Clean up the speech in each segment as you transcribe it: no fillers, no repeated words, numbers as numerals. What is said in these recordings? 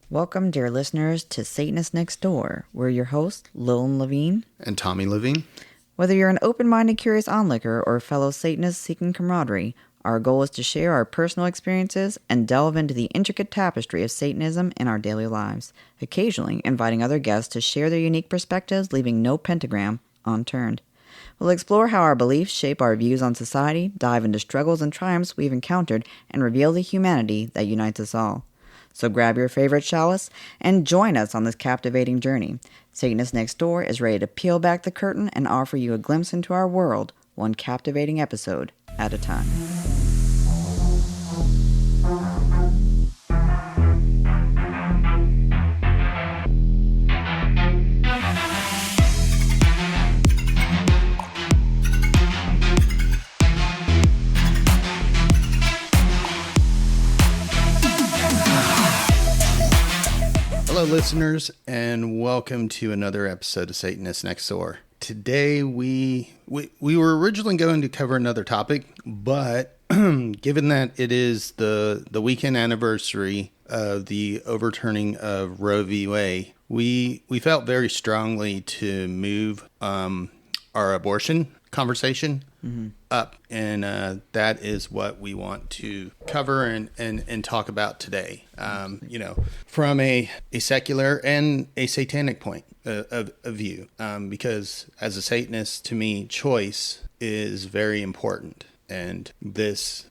Welcome, dear listeners, to Satanists Nextdoor. We're your hosts, Lillian Levine. And Tommy Levine. Whether you're an open-minded, curious onlooker or a fellow Satanist seeking camaraderie, our goal is to share our personal experiences and delve into the intricate tapestry of Satanism in our daily lives, occasionally inviting other guests to share their unique perspectives, leaving no pentagram unturned. We'll explore how our beliefs shape our views on society, dive into struggles and triumphs we've encountered, and reveal the humanity that unites us all. So grab your favorite chalice and join us on this captivating journey. Satanists Nextdoor is ready to peel back the curtain and offer you a glimpse into our world, one captivating episode at a time. Hello, listeners, and welcome to another episode of Satanists Nextdoor. Today, we were originally going to cover another topic, but given that it is the weekend anniversary of the overturning of Roe v. Wade, we felt very strongly to move our abortion conversation up, and that is what we want to cover and talk about today. From a secular and a satanic point of view, because as a Satanist, to me, choice is very important. And this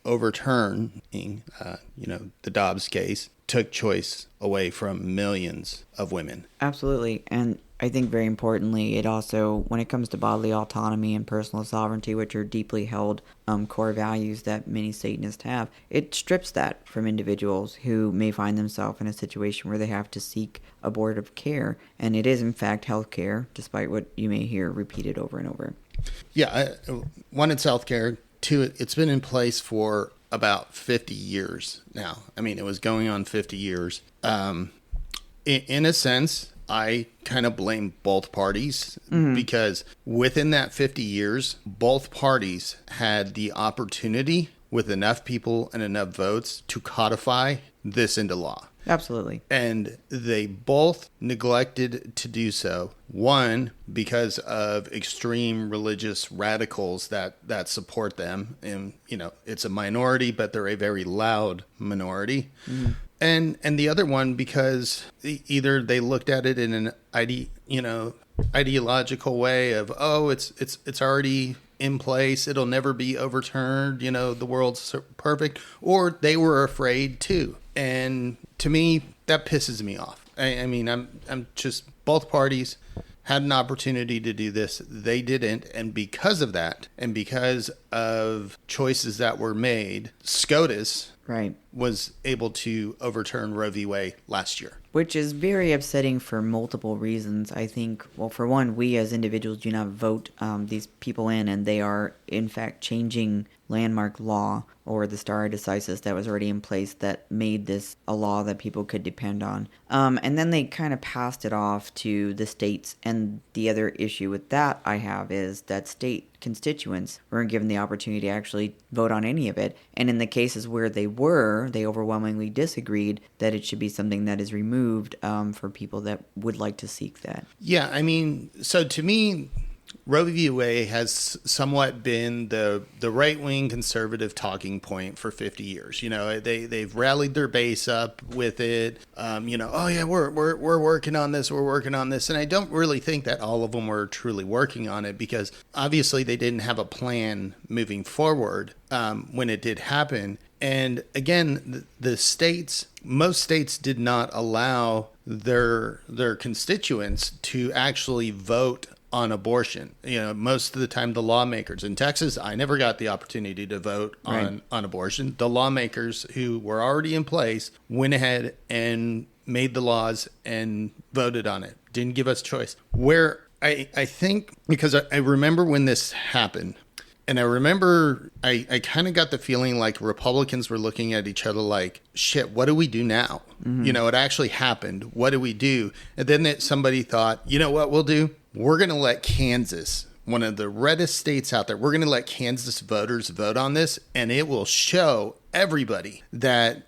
overturning, the Dobbs case, took choice away from millions of women. Absolutely. And I think very importantly, it also, when it comes to bodily autonomy and personal sovereignty, which are deeply held core values that many Satanists have, it strips that from individuals who may find themselves in a situation where they have to seek abortive care. And it is, in fact, health care, despite what you may hear repeated over and over. Yeah, one, it's health care. Two, it's been in place for about 50 years now. I mean, it was going on 50 years. In a sense, I kind of blame both parties because within that 50 years, both parties had the opportunity with enough people and enough votes to codify this into law. Absolutely. And they both neglected to do so. One, because of extreme religious radicals that support them. And, it's a minority, but they're a very loud minority. And the other one, because either they looked at it in an ideological way of, it's already in place, it'll never be overturned, the world's perfect, or they were afraid too. And to me, that pisses me off. I mean, I'm just, both parties had an opportunity to do this. They didn't. And because of that, and because of choices that were made, SCOTUS was able to overturn Roe v. Wade last year. Which is very upsetting for multiple reasons. I think, well, for one, we as individuals do not vote these people in, and they are, in fact, changing landmark law or the stare decisis that was already in place that made this a law that people could depend on. And then they kind of passed it off to the states. And the other issue with that I have is that state constituents weren't given the opportunity to actually vote on any of it. And in the cases where they overwhelmingly disagreed that it should be something that is removed for people that would like to seek that. Yeah, I mean, so to me, Roe v. Wade has somewhat been the right-wing conservative talking point for 50 years. They've rallied their base up with it. We're working on this. We're working on this. And I don't really think that all of them were truly working on it because obviously they didn't have a plan moving forward when it did happen. And again, most states did not allow their constituents to actually vote on abortion. Most of the time the lawmakers in Texas, I never got the opportunity to vote on abortion. The lawmakers who were already in place went ahead and made the laws and voted on it. Didn't give us choice. Where I think, because I remember when this happened, and I remember I kind of got the feeling like Republicans were looking at each other like, shit, what do we do now? It actually happened. What do we do? And then somebody thought, you know what we'll do? We're going to let Kansas, one of the reddest states out there, we're going to let Kansas voters vote on this, and it will show everybody that,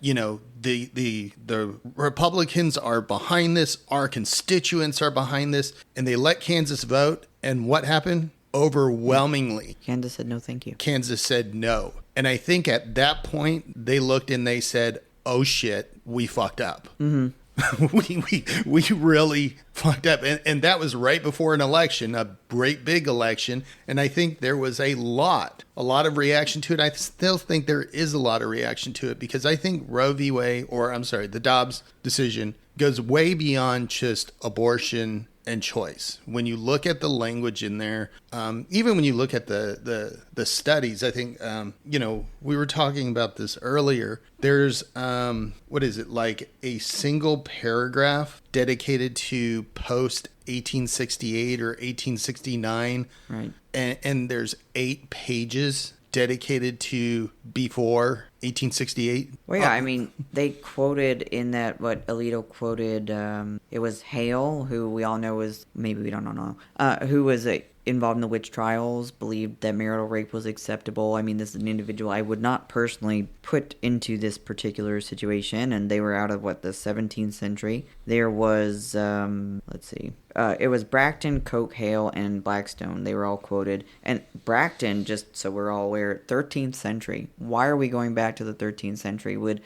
the Republicans are behind this, our constituents are behind this, and they let Kansas vote. And what happened? Overwhelmingly, Kansas said no, thank you. Kansas said no. And I think at that point, they looked and they said, oh shit, we fucked up. Mm-hmm. we really fucked up. And that was right before an election, a great big election. And I think there was a lot of reaction to it. I still think there is a lot of reaction to it because I think Roe v. Wade, the Dobbs decision goes way beyond just abortion and choice. When you look at the language in there, even when you look at the studies, I think, we were talking about this earlier. There's, like a single paragraph dedicated to post 1868 or 1869. Right. And there's 8 pages dedicated to before 1868. Well, yeah, I mean, they quoted in that, what Alito quoted, it was Hale, who we all know was, maybe we don't know, who was involved in the witch trials, believed that marital rape was acceptable. I mean, this is an individual I would not personally put into this particular situation, and they were out of, the 17th century. There was, it was Bracton, Coke, Hale, and Blackstone. They were all quoted. And Bracton, just so we're all aware, 13th century. Why are we going back to the 13th century? Would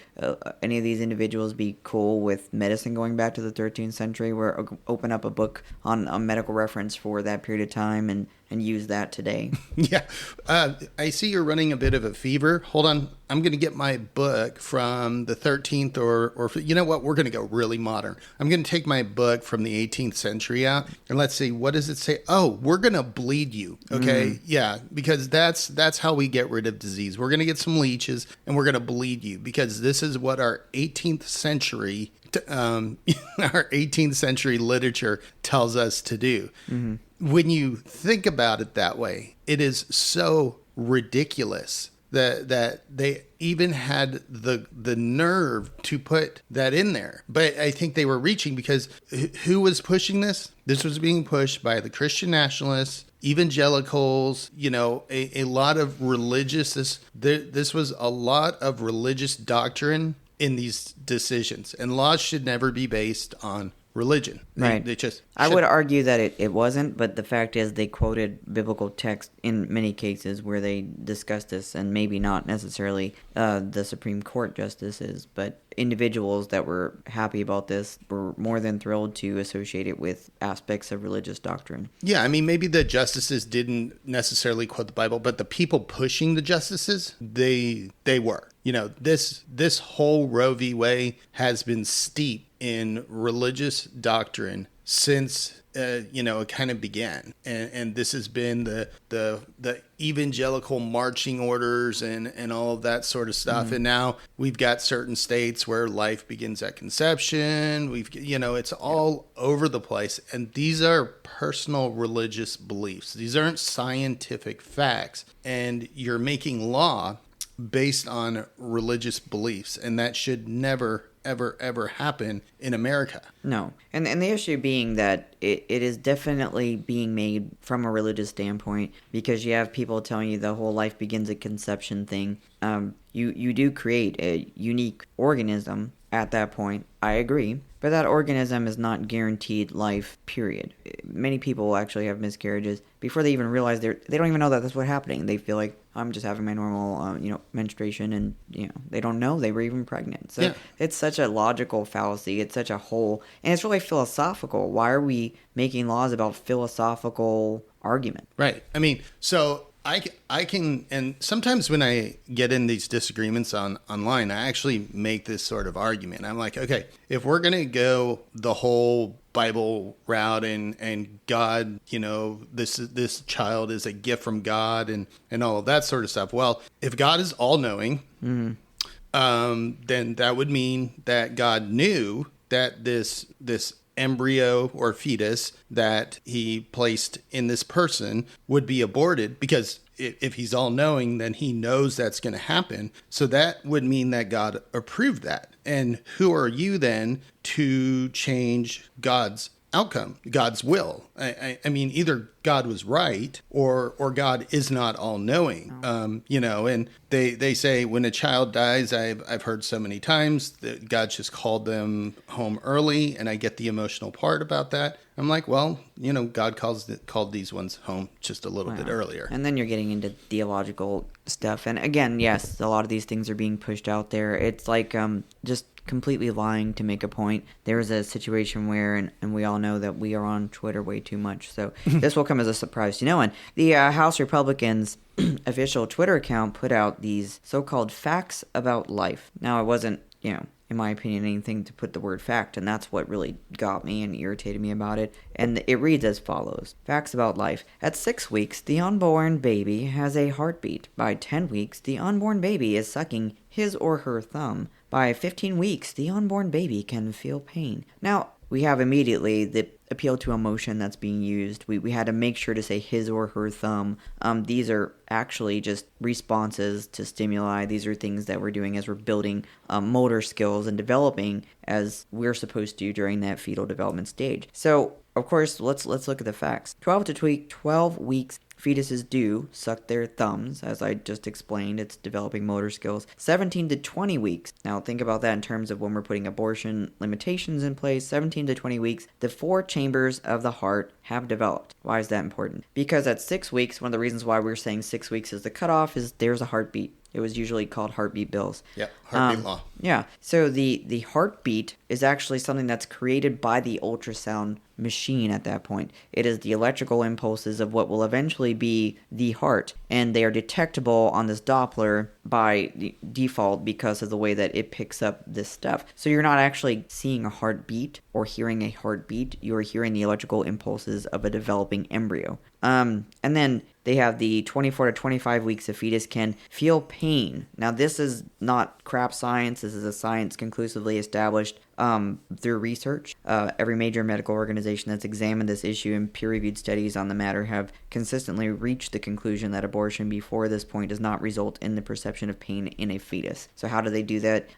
any of these individuals be cool with medicine going back to the 13th century, where open up a book on a medical reference for that period of time and use that today? Yeah. I see you're running a bit of a fever. Hold on. I'm going to get my book from the 13th or you know what? We're going to go really modern. I'm going to take my book from the 18th century out and let's see, what does it say? Oh, we're going to bleed you. Okay. Yeah. Because that's how we get rid of disease. We're going to get some leeches and we're going to bleed you because this is what our 18th century literature tells us to do. Mm-hmm. When you think about it that way, it is so ridiculous that they even had the nerve to put that in there. But I think they were reaching because who was pushing this? This was being pushed by the Christian nationalists, evangelicals, a lot of religious. This was a lot of religious doctrine in these decisions, and laws should never be based on religion. Right. I would argue that it wasn't, but the fact is they quoted biblical text in many cases where they discussed this, and maybe not necessarily the Supreme Court justices, but individuals that were happy about this were more than thrilled to associate it with aspects of religious doctrine. Yeah, I mean, maybe the justices didn't necessarily quote the Bible, but the people pushing the justices, they were. This whole Roe v. Wade has been steeped in religious doctrine since it kind of began, and this has been the evangelical marching orders and all of that sort of stuff. Mm-hmm. And now we've got certain states where life begins at conception. It's all over the place, and these are personal religious beliefs. These aren't scientific facts, and you're making law based on religious beliefs, and that should never ever happen in America. No. And the issue being that it is definitely being made from a religious standpoint, because you have people telling you the whole life begins at conception thing. You do create a unique organism at that point. I agree. But that organism is not guaranteed life, period. Many people actually have miscarriages before they even realize they don't even know that that's what's happening. They feel like, I'm just having my normal, menstruation, and, they don't know they were even pregnant. So It's such a logical fallacy. It's such a whole, and it's really philosophical. Why are we making laws about philosophical argument? Right. I mean, so I can, and sometimes when I get in these disagreements online, I actually make this sort of argument. I'm like, okay, if we're going to go the whole Bible route and God, this child is a gift from God and all of that sort of stuff. Well, if God is all knowing, then that would mean that God knew that this embryo or fetus that he placed in this person would be aborted, because if he's all knowing, then he knows that's going to happen. So that would mean that God approved that. And who are you then to change God's outcome, God's will? I mean, either God was right or God is not all knowing. You know, and they say when a child dies, I've heard so many times that God just called them home early, and I get the emotional part about that. I'm like, well, you know, God called these ones home just a little bit earlier. And then you're getting into theological stuff. And again, yes, a lot of these things are being pushed out there. It's like just completely lying to make a point. There was a situation where, and we all know that we are on Twitter way too much, so this will come as a surprise to no one. The House Republicans' official Twitter account put out these so-called facts about life. Now, it wasn't, you know, in my opinion, anything to put the word fact, and that's what really got me and irritated me about it. And it reads as follows. Facts about life. At 6 weeks, the unborn baby has a heartbeat. By 10 weeks, the unborn baby is sucking his or her thumb. By 15 weeks, the unborn baby can feel pain. Now, we have immediately the appeal to emotion that's being used. We had to make sure to say his or her thumb. These are actually just responses to stimuli. These are things that we're doing as we're building motor skills and developing as we're supposed to during that fetal development stage. So, of course, let's look at the facts. 12 weeks fetuses do suck their thumbs, as I just explained. It's developing motor skills. 17 to 20 weeks. Now, think about that in terms of when we're putting abortion limitations in place. 17 to 20 weeks, the 4 chambers of the heart have developed. Why is that important? Because at 6 weeks, one of the reasons why we're saying 6 weeks is the cutoff is there's a heartbeat. It was usually called heartbeat bills. Yep, heartbeat law. Yeah, so the heartbeat is actually something that's created by the ultrasound machine at that point. It is the electrical impulses of what will eventually be the heart, and they are detectable on this Doppler by default because of the way that it picks up this stuff. So you're not actually seeing a heartbeat or hearing a heartbeat, you're hearing the electrical impulses of a developing embryo. And then they have the 24 to 25 weeks a fetus can feel pain. Now, this is not crap science. This is a science conclusively established through research. Every major medical organization that's examined this issue and peer-reviewed studies on the matter have consistently reached the conclusion that abortion before this point does not result in the perception of pain in a fetus. So how do they do that?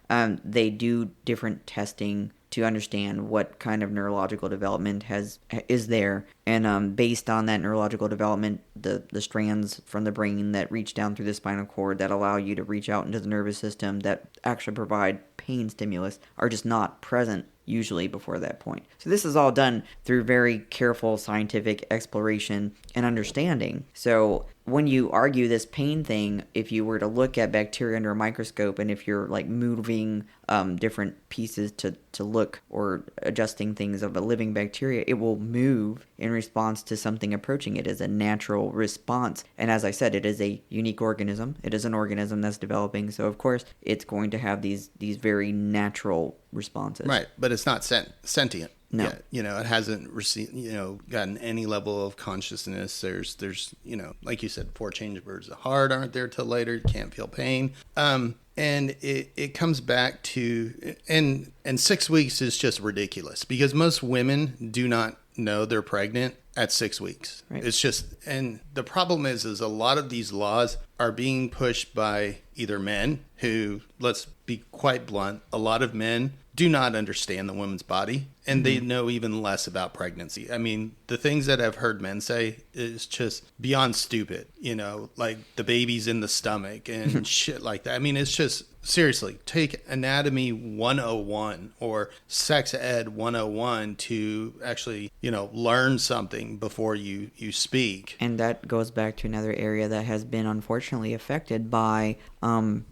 They do different testing to understand what kind of neurological development is there, and based on that neurological development, the strands from the brain that reach down through the spinal cord that allow you to reach out into the nervous system that actually provide pain stimulus are just not present usually before that point. So this is all done through very careful scientific exploration and understanding. So when you argue this pain thing, if you were to look at bacteria under a microscope, and if you're like moving different pieces to look or adjusting things of a living bacteria, it will move in response to something approaching it as a natural response. And as I said, it is a unique organism. It is an organism that's developing. So of course, it's going to have these very natural responses. Right, but it's not sentient. No. Yet. You know, it hasn't received, gotten any level of consciousness. There's, like you said, 4 chambers of the heart aren't there till later. You can't feel pain. And it comes back to, and 6 weeks is just ridiculous because most women do not know they're pregnant at 6 weeks. Right. It's just, and the problem is a lot of these laws are being pushed by either men who, let's be quite blunt, a lot of men do not understand the woman's body, and they know even less about pregnancy. I mean, the things that I've heard men say is just beyond stupid, like the baby's in the stomach and shit like that. I mean, it's just, seriously, take Anatomy 101 or Sex Ed 101 to actually, learn something before you speak. And that goes back to another area that has been unfortunately affected by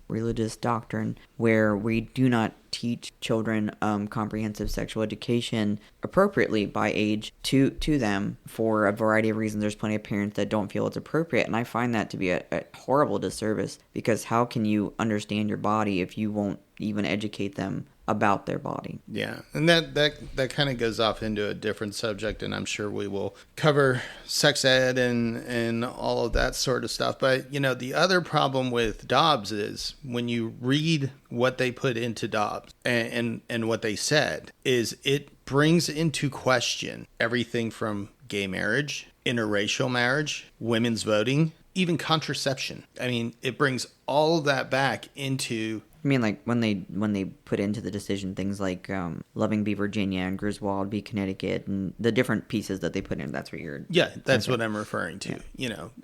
religious doctrine, where we do not teach children comprehensive sexual education appropriately by age to them for a variety of reasons. There's plenty of parents that don't feel it's appropriate, and I find that to be a horrible disservice, because how can you understand your body if you won't even educate them about their body? Yeah, and that kind of goes off into a different subject, and I'm sure we will cover sex ed and all of that sort of stuff. But, the other problem with Dobbs is when you read what they put into Dobbs and what they said, is it brings into question everything from gay marriage, interracial marriage, women's voting, even contraception. I mean, it brings all of that back into... I mean, like when they put into the decision things like Loving v. Virginia and Griswold v. Connecticut and the different pieces that they put in. That's what you're... Yeah, that's what I'm referring to,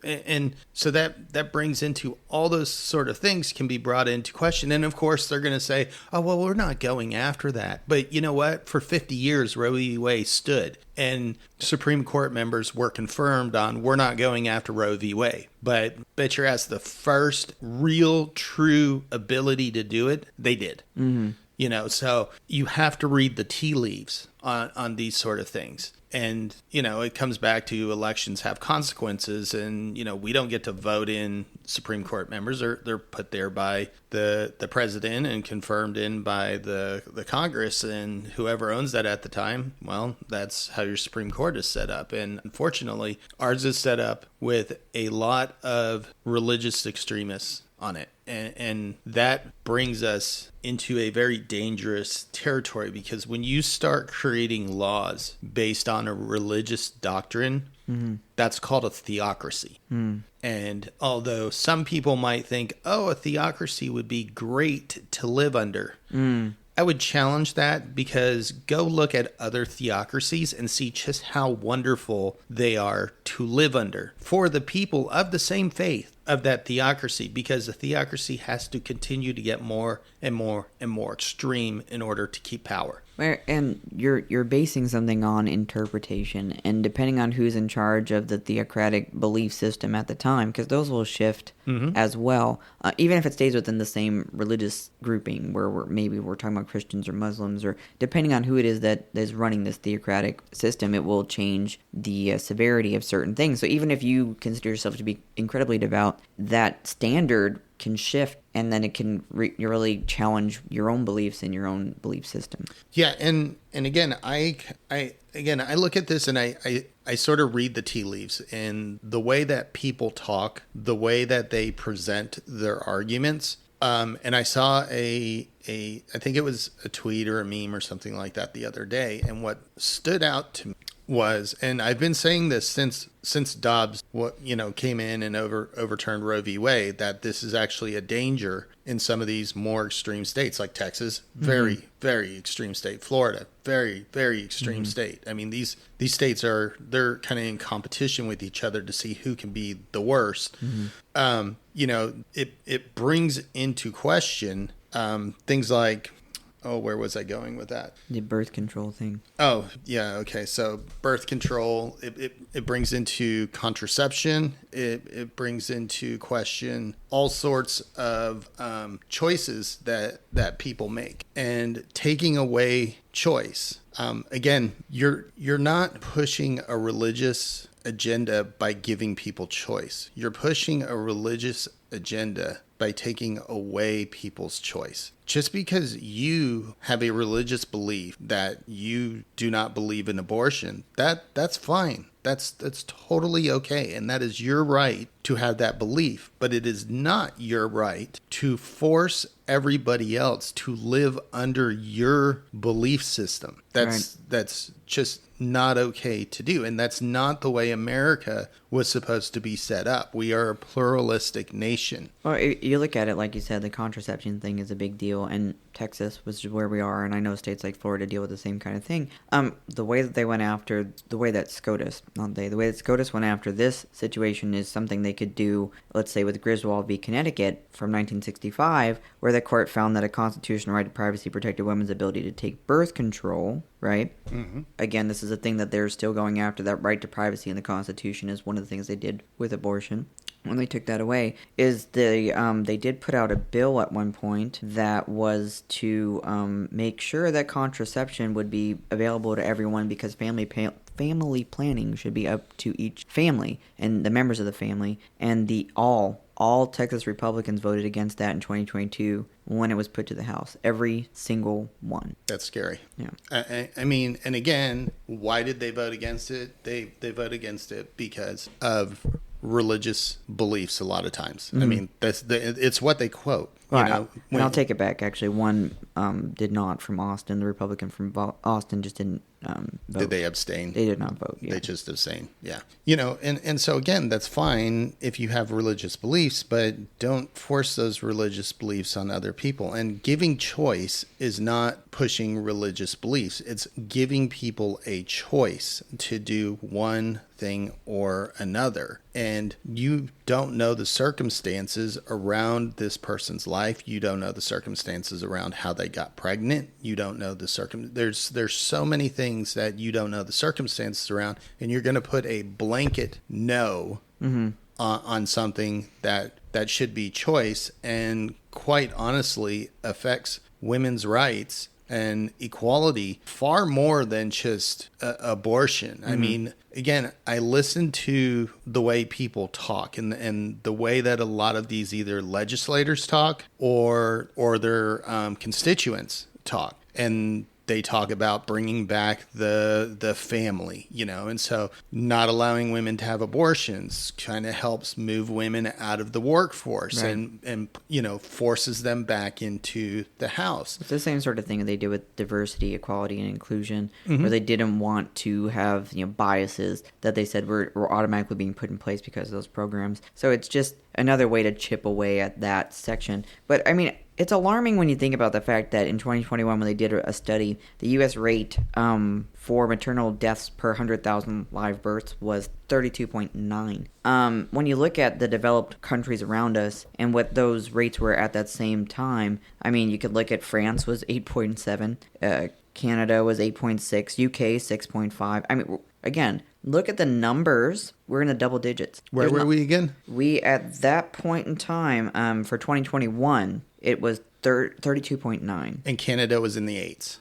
And so that brings into all those sort of things can be brought into question. And of course, they're going to say, oh, well, we're not going after that. But you know what? For 50 years, Roe v. Wade stood. And Supreme Court members were confirmed on we're not going after Roe v. Wade. But bet your ass the first real, true ability to do it, they did. Mm-hmm. So you have to read the tea leaves on these sort of things. And, it comes back to elections have consequences and, we don't get to vote in Supreme Court members. They're put there by the president and confirmed in by the Congress and whoever owns that at the time. Well, that's how your Supreme Court is set up. And unfortunately, ours is set up with a lot of religious extremists on it. And that brings us into a very dangerous territory because when you start creating laws based on a religious doctrine, mm-hmm. that's called a theocracy. Mm. And although some people might think, oh, a theocracy would be great to live under, I would challenge that because go look at other theocracies and see just how wonderful they are to live under for the people of the same faith of that theocracy, because the theocracy has to continue to get more and more and more extreme in order to keep power. And you're basing something on interpretation, and depending on who's in charge of the theocratic belief system at the time, because those will shift as well, even if it stays within the same religious grouping, where we're talking about Christians or Muslims, or depending on who it is that is running this theocratic system, it will change the severity of certain things. So even if you consider yourself to be incredibly devout, that standard can shift, and then it can really challenge your own beliefs and your own belief system. Yeah, and again, I look at this and I sort of read the tea leaves, and the way that people talk, the way that they present their arguments. And I saw I think it was a tweet or a meme or something like that the other day, and what stood out to me was, and I've been saying this since Dobbs came in and overturned Roe v. Wade, that this is actually a danger in some of these more extreme states like Texas, very very extreme state, Florida, very very extreme state. I mean, these states they're kind of in competition with each other to see who can be the worst. It brings into question things like, oh, where was I going with that? The birth control thing. Oh, yeah. Okay. So birth control, it brings into contraception. It brings into question all sorts of choices that people make, and taking away choice. Again, you're not pushing a religious agenda by giving people choice. You're pushing a religious agenda by taking away people's choice. Just because you have a religious belief that you do not believe in abortion, that's fine. That's totally okay, and that is your right to have that belief. But it is not your right to force everybody else to live under your belief system. That's just not okay to do, and that's not the way America was supposed to be set up. We are a pluralistic nation. Well, you look at it, like you said, the contraception thing is a big deal, and Texas, which is where we are, and I know states like Florida deal with the same kind of thing. The way that they went after, the way that SCOTUS went after this situation is something they could do, let's say with Griswold v. Connecticut from 1965, where the court found that a constitutional right to privacy protected women's ability to take birth control, right? Mm-hmm. Again, this is a thing that they're still going after. That right to privacy in the Constitution is one of the things they did with abortion. When they took that away, is they did put out a bill at one point that was to make sure that contraception would be available to everyone, because family planning should be up to each family and the members of the family. And all Texas Republicans voted against that in 2022 when it was put to the House. Every single one. That's scary. Yeah. I mean, and again, why did they vote against it? They vote against it because of religious beliefs a lot of times. Mm-hmm. I mean, it's what they quote. Well, and I'll take it back. Actually, one did not from Austin. The Republican from Austin just didn't vote. Did they abstain? They did not vote. Yeah. They just abstained. Yeah. You know, and so again, that's fine if you have religious beliefs, but don't force those religious beliefs on other people. And giving choice is not pushing religious beliefs. It's giving people a choice to do one thing or another. And you don't know the circumstances around this person's life. You don't know the circumstances around how they got pregnant. You don't know the there's so many things that you don't know the circumstances around, and you're going to put a blanket no on something that should be choice, and quite honestly affects women's rights and equality far more than just abortion. I mean, again, I listen to the way people talk and the way that a lot of these either legislators talk or their constituents talk. And they talk about bringing back the family, you know, and so not allowing women to have abortions kind of helps move women out of the workforce, right, and you know, forces them back into the house. It's the same sort of thing they did with diversity, equality, and inclusion, where they didn't want to have, you know, biases that they said were automatically being put in place because of those programs. So it's just another way to chip away at that section. But I mean, it's alarming when you think about the fact that in 2021, when they did a study, the U.S. rate for maternal deaths per 100,000 live births was 32.9. When you look at the developed countries around us and what those rates were at that same time, I mean, you could look at France was 8.7, Canada was 8.6, UK 6.5. I mean, again, look at the numbers. We're in the double digits. Where were we again? We, at that point in time, for 2021, it was 32.9. And Canada was in the 8s.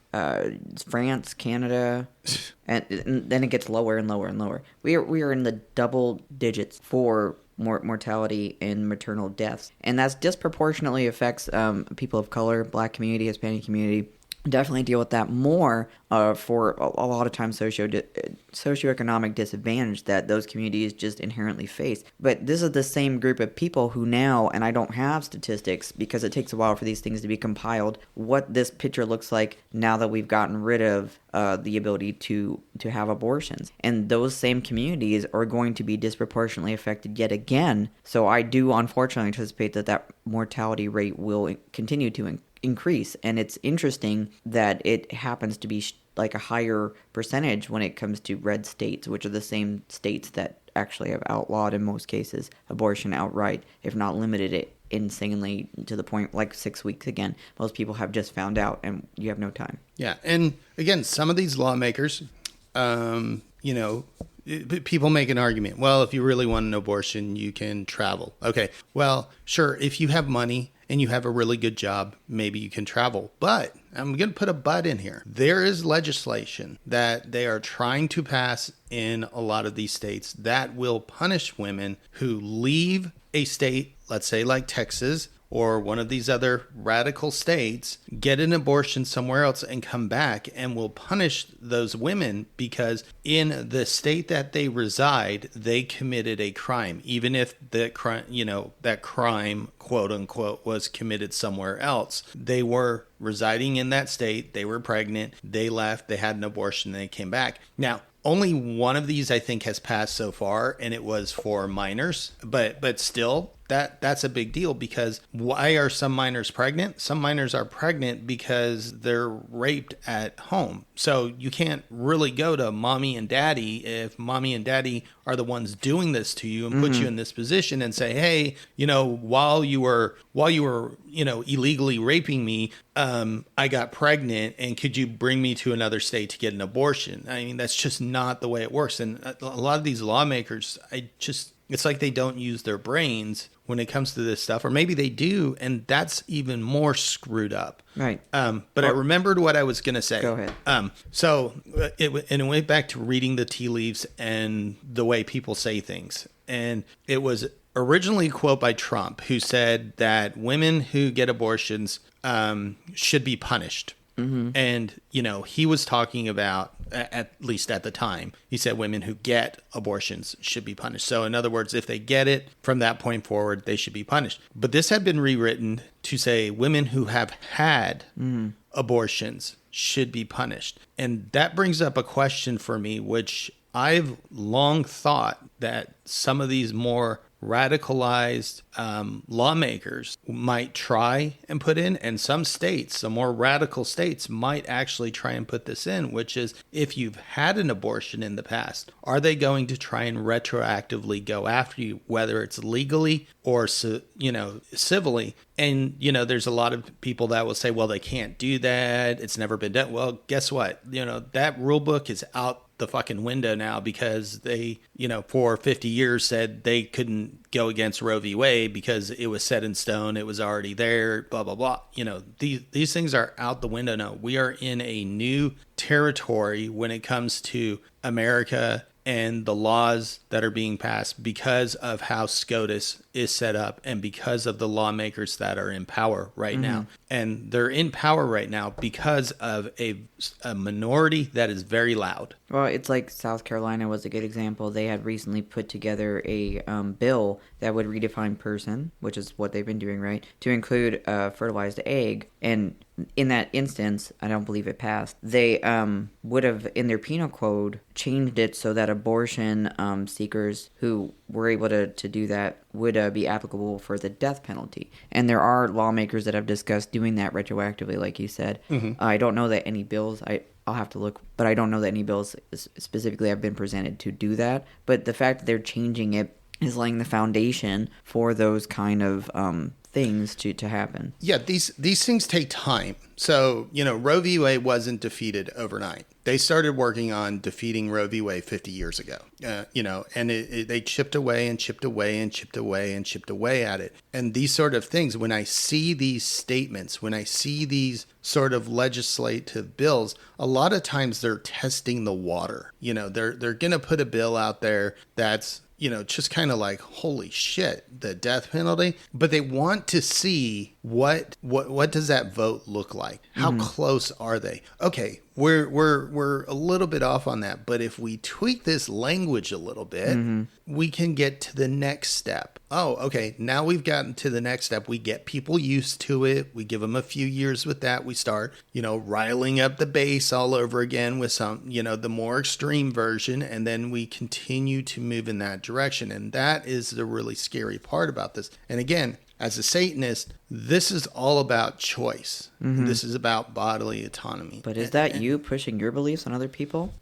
France, Canada, and then it gets lower and lower and lower. We are in the double digits for mortality and maternal deaths. And that disproportionately affects people of color, Black community, Hispanic community. Definitely deal with that more for a lot of times socioeconomic disadvantage that those communities just inherently face. But this is the same group of people who now, and I don't have statistics because it takes a while for these things to be compiled, what this picture looks like now that we've gotten rid of the ability to have abortions. And those same communities are going to be disproportionately affected yet again. So I do unfortunately anticipate that mortality rate will continue to increase. And it's interesting that it happens to be like a higher percentage when it comes to red states, which are the same states that actually have outlawed in most cases abortion outright, if not limited it insanely to the point like 6 weeks again. Most people have just found out and you have no time. Yeah. And again, some of these lawmakers, you know, people make an argument. Well, if you really want an abortion, you can travel. Okay. Well, sure. If you have money and you have a really good job, maybe you can travel. But I'm going to put a but in here. There is legislation that they are trying to pass in a lot of these states that will punish women who leave a state, let's say like Texas or one of these other radical states, get an abortion somewhere else and come back, and will punish those women because in the state that they reside, they committed a crime, even if that crime, you know, that crime, quote unquote, was committed somewhere else. They were residing in that state, they were pregnant, they left, they had an abortion, they came back. Now, only one of these I think has passed so far, and it was for minors, but still, that's a big deal, because why are some minors pregnant? Some minors are pregnant because they're raped at home. So you can't really go to mommy and daddy if mommy and daddy are the ones doing this to you and put you in this position and say, hey, you know, while you were, you know, illegally raping me, I got pregnant, and could you bring me to another state to get an abortion? I mean, that's just not the way it works. And a lot of these lawmakers, it's like they don't use their brains when it comes to this stuff, or maybe they do, and that's even more screwed up. Right. But I remembered what I was going to say. Go ahead. So it went back to reading the tea leaves and the way people say things. And it was originally a quote by Trump, who said that women who get abortions should be punished. And, he was talking about, at least at the time, he said women who get abortions should be punished. So in other words, if they get it from that point forward, they should be punished. But this had been rewritten to say women who have had abortions should be punished. And that brings up a question for me, which I've long thought that some of these more radicalized lawmakers might try and put in, and some states, some more radical states, might actually try and put this in, which is, if you've had an abortion in the past, are they going to try and retroactively go after you, whether it's legally or civilly? And there's a lot of people that will say, well, they can't do that, it's never been done. Well, guess what, that rule book is out the fucking window now, because they, for 50 years said they couldn't go against Roe v. Wade because it was set in stone, it was already there, blah, blah, blah. These things are out the window now. We are in a new territory when it comes to America and the laws that are being passed because of how SCOTUS is set up and because of the lawmakers that are in power right now. And they're in power right now because of a minority that is very loud. Well, it's like South Carolina was a good example. They had recently put together a bill that would redefine person, which is what they've been doing, right, to include fertilized egg. And in that instance, I don't believe it passed. They would have, in their penal code, changed it so that abortion seekers who were able to do that would be applicable for the death penalty. And there are lawmakers that have discussed doing that retroactively, like you said. I don't know that any bills, I'll have to look, but I don't know that any bills specifically have been presented to do that. But the fact that they're changing it is laying the foundation for those kind of things to happen. Yeah, these things take time. So, Roe v. Wade wasn't defeated overnight. They started working on defeating Roe v. Wade 50 years ago, and they chipped away and chipped away and chipped away and chipped away at it. And these sort of things, when I see these statements, when I see these sort of legislative bills, a lot of times they're testing the water. They're going to put a bill out there that's, just kind of like, holy shit, the death penalty. But they want to see what does that vote look like? How close are they? Okay, we're a little bit off on that, but if we tweak this language a little bit, we can get to the next step. Oh, okay, now we've gotten to the next step. We get people used to it. We give them a few years with that. We start, riling up the base all over again with some, the more extreme version, and then we continue to move in that direction. And that is the really scary part about this. And again, as a Satanist, this is all about choice. This is about bodily autonomy. But is that you pushing your beliefs on other people?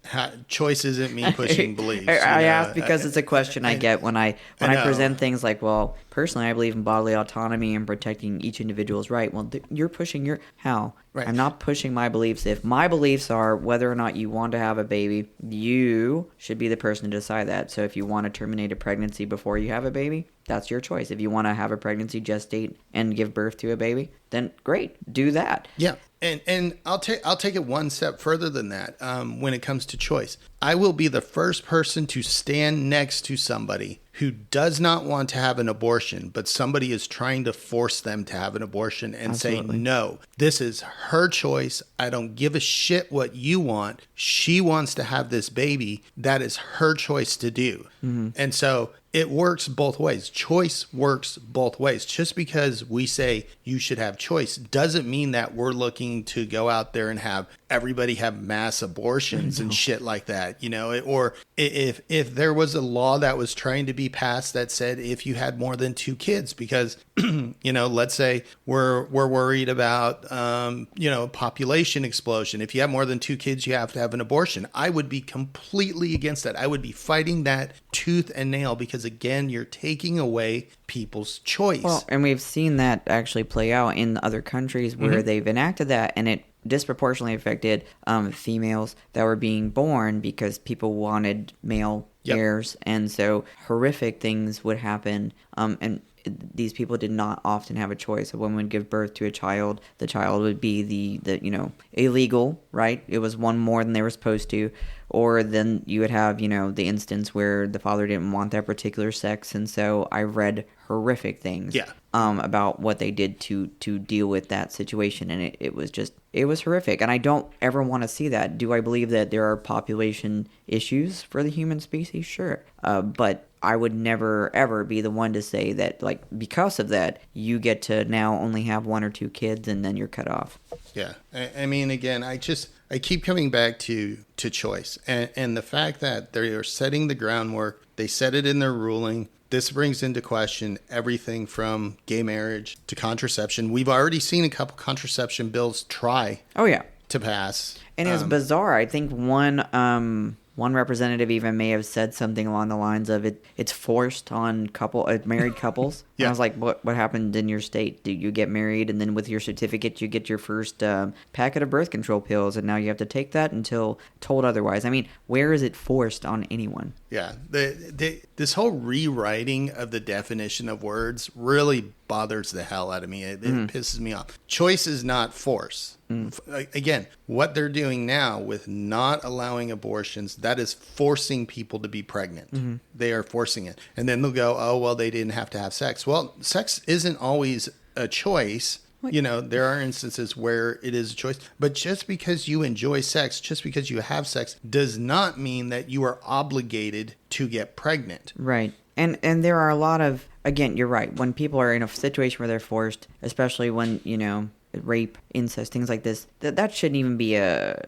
Choice isn't me pushing beliefs. I ask because it's a question I get when I present things like, well, personally, I believe in bodily autonomy and protecting each individual's right. Well, you're pushing your... How? Right. I'm not pushing my beliefs. If my beliefs are whether or not you want to have a baby, you should be the person to decide that. So if you want to terminate a pregnancy before you have a baby, that's your choice. If you want to have a pregnancy, gestate, and give birth to a baby, then great, do that. Yeah, and I'll take it one step further than that. When it comes to choice, I will be the first person to stand next to somebody who does not want to have an abortion, but somebody is trying to force them to have an abortion and Absolutely. say, no, this is her choice. I don't give a shit what you want. She wants to have this baby. That is her choice to do. And so it works both ways. Choice works both ways. Just because we say you should have choice doesn't mean that we're looking to go out there and have everybody have mass abortions and shit like that, or if there was a law that was trying to be passed that said if you had more than 2 kids, because let's say we're worried about population explosion. If you have more than 2 kids, you have to have an abortion. I would be completely against that. I would be fighting that tooth and nail, because again, you're taking away people's choice. Well, and we've seen that actually play out in other countries where they've enacted that, and it disproportionately affected females that were being born because people wanted male heirs, and so horrific things would happen. And these people did not often have a choice. A woman would give birth to a child. The child would be the illegal, right? It was one more than they were supposed to. Or then you would have, the instance where the father didn't want that particular sex. And so I read horrific things about what they did to deal with that situation. And it was horrific. And I don't ever want to see that. Do I believe that there are population issues for the human species? Sure. But I would never, ever be the one to say that, like, because of that, you get to now only have 1 or 2 kids and then you're cut off. Yeah. I mean, again, I keep coming back to choice. And the fact that they are setting the groundwork, they set it in their ruling. This brings into question everything from gay marriage to contraception. We've already seen a couple contraception bills try to pass. And it was bizarre. I think one representative even may have said something along the lines of it's forced on married couples. Yeah. And I was like, what happened in your state? Do you get married and then with your certificate you get your first packet of birth control pills and now you have to take that until told otherwise? I mean, where is it forced on anyone? Yeah. This whole rewriting of the definition of words really bothers the hell out of me. It pisses me off. Choice is not force. Again, what they're doing now with not allowing abortions, that is forcing people to be pregnant. They are forcing it. And then they'll go, oh, well, they didn't have to have sex. Well, sex isn't always a choice. There are instances where it is a choice. But just because you enjoy sex, just because you have sex, does not mean that you are obligated to get pregnant. Right. And there are a lot of, again, you're right. When people are in a situation where they're forced, especially when, rape, incest, things like this, that shouldn't even be a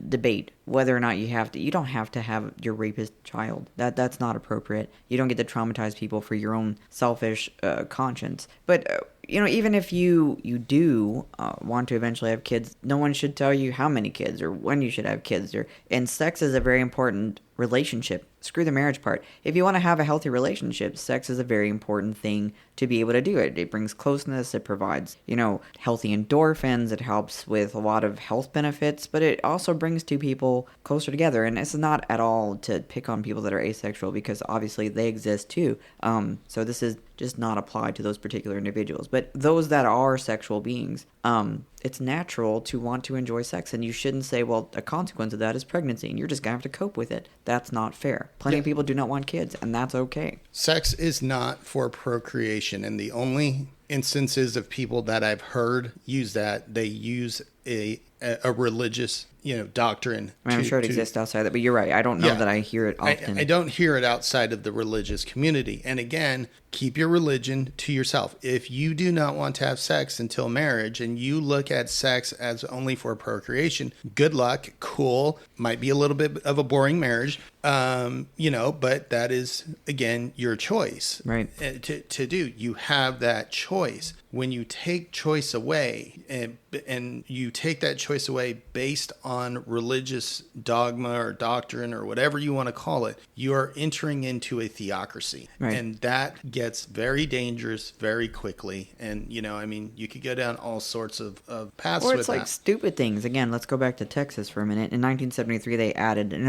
debate whether or not you don't have to have your rapist child. That's not appropriate. You don't get to traumatize people for your own selfish conscience. But even if you do want to eventually have kids, no one should tell you how many kids or when you should have kids. And sex is a very important relationship. Screw the marriage part. If you want to have a healthy relationship, sex is a very important thing to be able to do it. It brings closeness. It provides, healthy endorphins. It helps with a lot of health benefits, but it also brings two people closer together. And it's not at all to pick on people that are asexual because obviously they exist too. So this is just not applied to those particular individuals. But those that are sexual beings, it's natural to want to enjoy sex, and you shouldn't say, well, a consequence of that is pregnancy, and you're just going to have to cope with it. That's not fair. Plenty of people do not want kids, and that's okay. Sex is not for procreation, and the only instances of people that I've heard use that, they use a religious, doctrine. I'm sure it exists outside that, but you're right. I don't know that I hear it often. I don't hear it outside of the religious community. And again, keep your religion to yourself. If you do not want to have sex until marriage and you look at sex as only for procreation, good luck. Cool. Might be a little bit of a boring marriage, but that is, again, your choice. Right. To do. You have that choice. When you take choice away and you take that choice away based on religious dogma or doctrine or whatever you want to call it, you are entering into a theocracy. Right. And that gets very dangerous very quickly. And, you could go down all sorts of paths with that. Or it's like stupid things. Again, let's go back to Texas for a minute. In 1973, they added an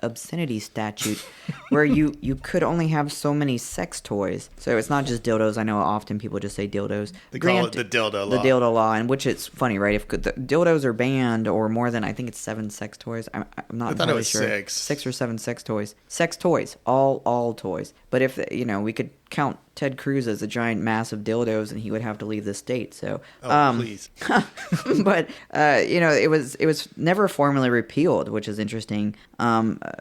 obscenity statute where you could only have so many sex toys. So it's not just dildos. I know often people just say dildos. They call it the dildo law. The dildo law, in which it's funny, right? If the dildos are banned or more than, I think it's 7 sex toys. I'm not entirely sure. 6 or 7 sex toys. Sex toys. All toys. But if, we could count Ted Cruz as a giant mass of dildos and he would have to leave the state. So, please. But, it was never formally repealed, which is interesting.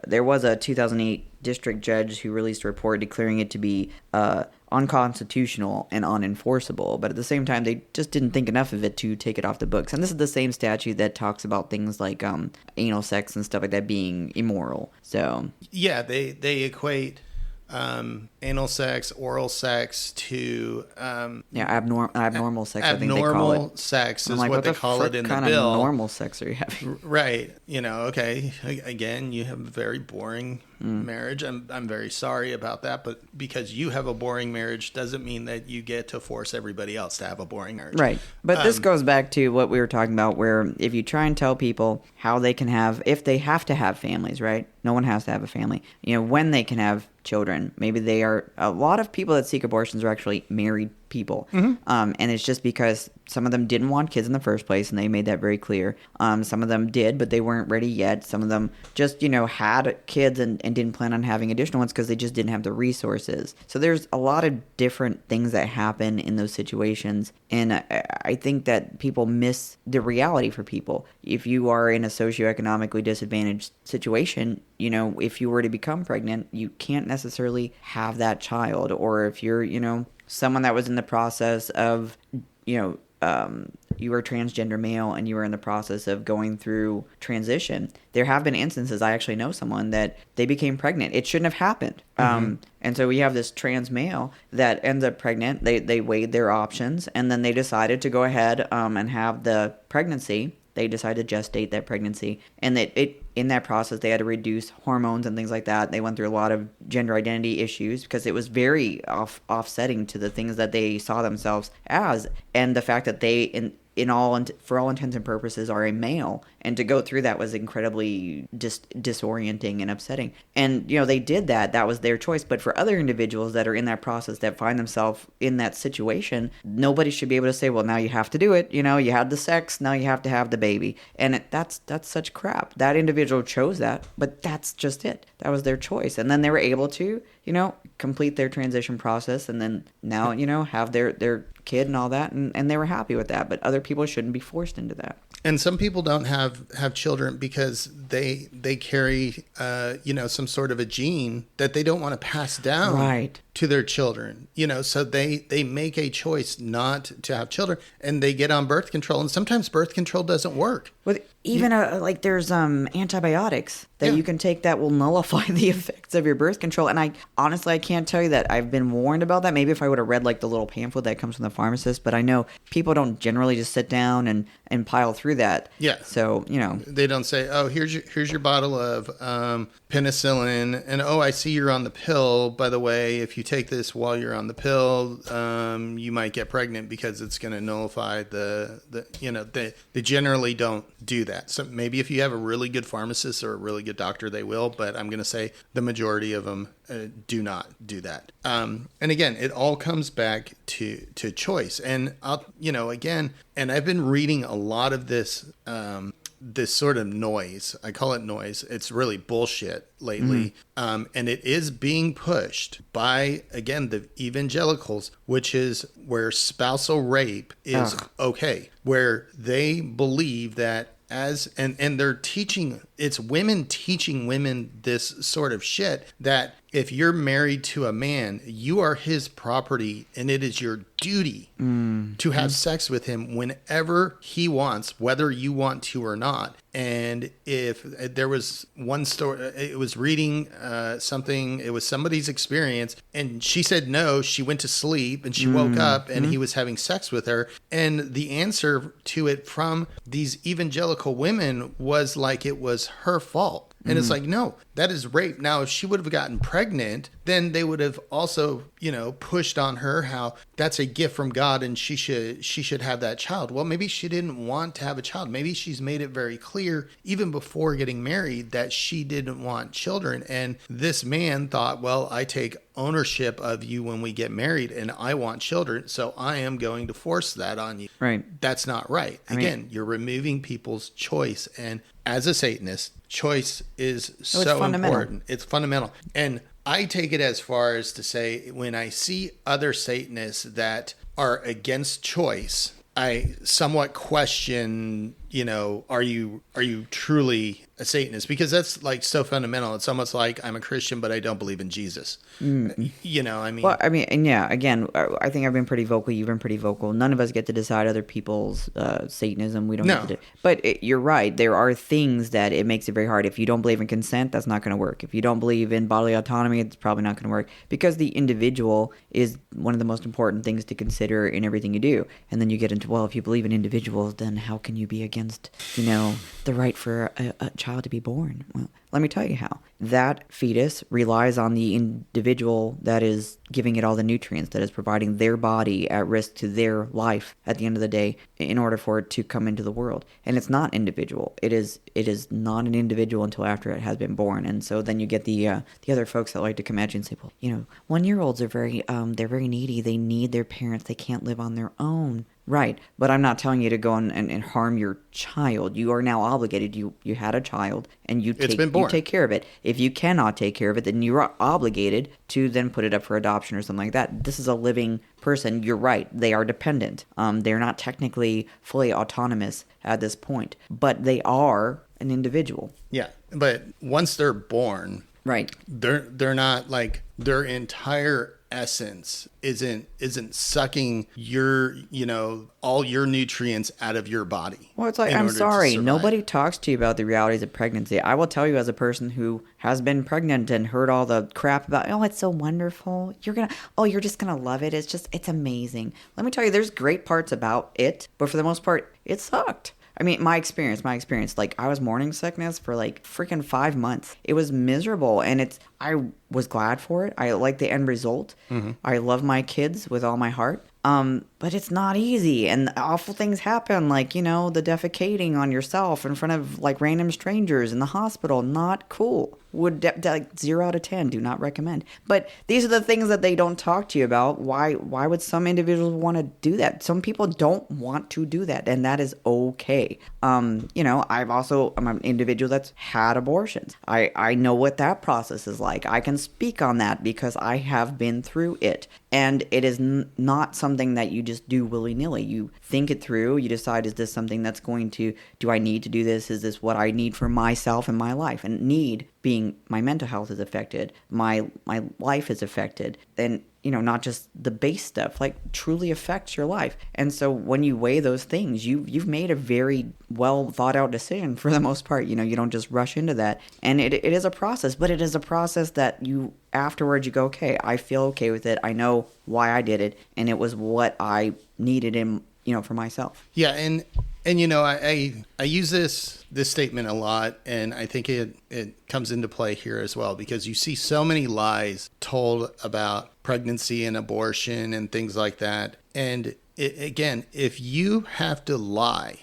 There was a 2008 district judge who released a report declaring it to be unconstitutional and unenforceable, but at the same time they just didn't think enough of it to take it off the books. And this is the same statute that talks about things like anal sex and stuff like that being immoral. So yeah, they equate anal sex, oral sex to abnormal sex. I think they call abnormal it. sex is like, what they call it in the bill. What kind of normal sex are you having? Right. Okay. Again, you have a very boring marriage. I'm very sorry about that, but because you have a boring marriage doesn't mean that you get to force everybody else to have a boring marriage. Right. But this goes back to what we were talking about, where if you try and tell people how they can have, if they have to have families, right? No one has to have a family. When they can have children, maybe they are. A lot of people that seek abortions are actually married people. And it's just because some of them didn't want kids in the first place, and they made that very clear. Some of them did, but they weren't ready yet. Some of them just, had kids and didn't plan on having additional ones because they just didn't have the resources. So there's a lot of different things that happen in those situations. And I think that people miss the reality for people. If you are in a socioeconomically disadvantaged situation, if you were to become pregnant, you can't necessarily have that child. Or if you're, someone that was in the process of, you were a transgender male and you were in the process of going through transition. There have been instances, I actually know someone that they became pregnant. It shouldn't have happened. And so we have this trans male that ends up pregnant. They weighed their options, and then they decided to go ahead and have the pregnancy. They decided to gestate that pregnancy, and in that process they had to reduce hormones and things like that. They went through a lot of gender identity issues because it was very offsetting to the things that they saw themselves as, and the fact that they for all intents and purposes are a male, and to go through that was incredibly disorienting and upsetting. And they did that was their choice. But for other individuals that are in that process that find themselves in that situation, nobody should be able to say, well, now you have to do it, you had the sex, now you have to have the baby. And that's such crap. That individual chose that, but that's just it. That was their choice. And then they were able to complete their transition process, and then now have their kid and all that, and they were happy with that. But other people shouldn't be forced into that. And some people don't have children because they carry some sort of a gene that they don't want to pass down to their children. So they make a choice not to have children, and they get on birth control, and sometimes birth control doesn't work. With even there's antibiotics that you can take that will nullify the effects of your birth control. And I honestly can't tell you that I've been warned about that. Maybe if I would have read the little pamphlet that comes from the pharmacist, but I know people don't generally just sit down and pile through that. Yeah. So they don't say, oh, here's your bottle of penicillin, and oh, I see you're on the pill. By the way, if you take this while you're on the pill, you might get pregnant because it's going to nullify they generally don't do that. So maybe if you have a really good pharmacist or a really good doctor, they will, but I'm going to say the majority of them do not do that. And again, it all comes back to choice. And and I've been reading a lot of this sort of noise. I call it noise. It's really bullshit lately. And it is being pushed by, again, the evangelicals, which is where spousal rape is okay, where they believe that and they're teaching, it's women teaching women this sort of shit, that if you're married to a man, you are his property, and it is your duty to have sex with him whenever he wants, whether you want to or not. And if there was one story, it was reading something, it was somebody's experience, and she said no, she went to sleep, and she woke up, and he was having sex with her. And the answer to it from these evangelical women was like it was her fault. And it's like, no, that is rape. Now, if she would have gotten pregnant, then they would have also, pushed on her how that's a gift from God and she should have that child. Well, maybe she didn't want to have a child. Maybe she's made it very clear, even before getting married, that she didn't want children. And this man thought, well, I take ownership of you when we get married, and I want children, so I am going to force that on you. Right. That's not right. Again, you're removing people's choice. And as a Satanist, choice is so important. It's fundamental. And I take it as far as to say, when I see other Satanists that are against choice, I somewhat question, are you truly a Satanist? Because that's so fundamental. It's almost like I'm a Christian, but I don't believe in Jesus. Well, and again, I think I've been pretty vocal. You've been pretty vocal. None of us get to decide other people's Satanism. We don't get to do. But you're right. There are things that it makes it very hard. If you don't believe in consent, that's not going to work. If you don't believe in bodily autonomy, it's probably not going to work, because the individual is one of the most important things to consider in everything you do. And then you get into, well, if you believe in individuals, then how can you be against, the right for a child to be born? Well, let me tell you how. That fetus relies on the individual that is giving it all the nutrients, that is providing their body at risk to their life at the end of the day in order for it to come into the world. And it's not individual. It is not an individual until after it has been born. And so then you get the other folks that like to come at you and say, well, 1-year-olds are they're very needy. They need their parents. They can't live on their own. Right, but I'm not telling you to go and harm your child. You are now obligated. You had a child, and you take care of it. If you cannot take care of it, then you're obligated to then put it up for adoption or something like that. This is a living person. You're right. They are dependent. They're not technically fully autonomous at this point, but they are an individual. Yeah, but once they're born, right, they're not like their entire essence isn't sucking your all your nutrients out of your body. Well, it's like, I'm sorry, nobody talks to you about the realities of pregnancy. I will tell you, as a person who has been pregnant and heard all the crap about, it's so wonderful, you're just gonna love it, it's amazing. Let me tell you, there's great parts about it, but for the most part it sucked. I mean, my experience, like, I was morning sickness for like freaking 5 months. It was miserable, and I was glad for it. I like the end result. Mm-hmm. I love my kids with all my heart. But it's not easy, and awful things happen, like, the defecating on yourself in front of like random strangers in the hospital. Not cool. Would like 0 out of 10, do not recommend. But these are the things that they don't talk to you about. Why would some individuals want to do that? Some people don't want to do that, and that is okay. I'm an individual that's had abortions. I know what that process is like. I can speak on that because I have been through it. And it is not something that you just do willy-nilly. You think it through. You decide, is this something that's do I need to do this? Is this what I need for myself and my life? And need being my mental health is affected. My life is affected. And, not just the base stuff, like, truly affects your life. And so when you weigh those things, you've made a very well thought out decision for the most part. You don't just rush into that. And it is a process, but it is a process that afterwards you go, okay, I feel okay with it. I know why I did it, and it was what I needed for myself. Yeah, and I use this statement a lot, and I think it comes into play here as well, because you see so many lies told about pregnancy and abortion and things like that. And again, if you have to lie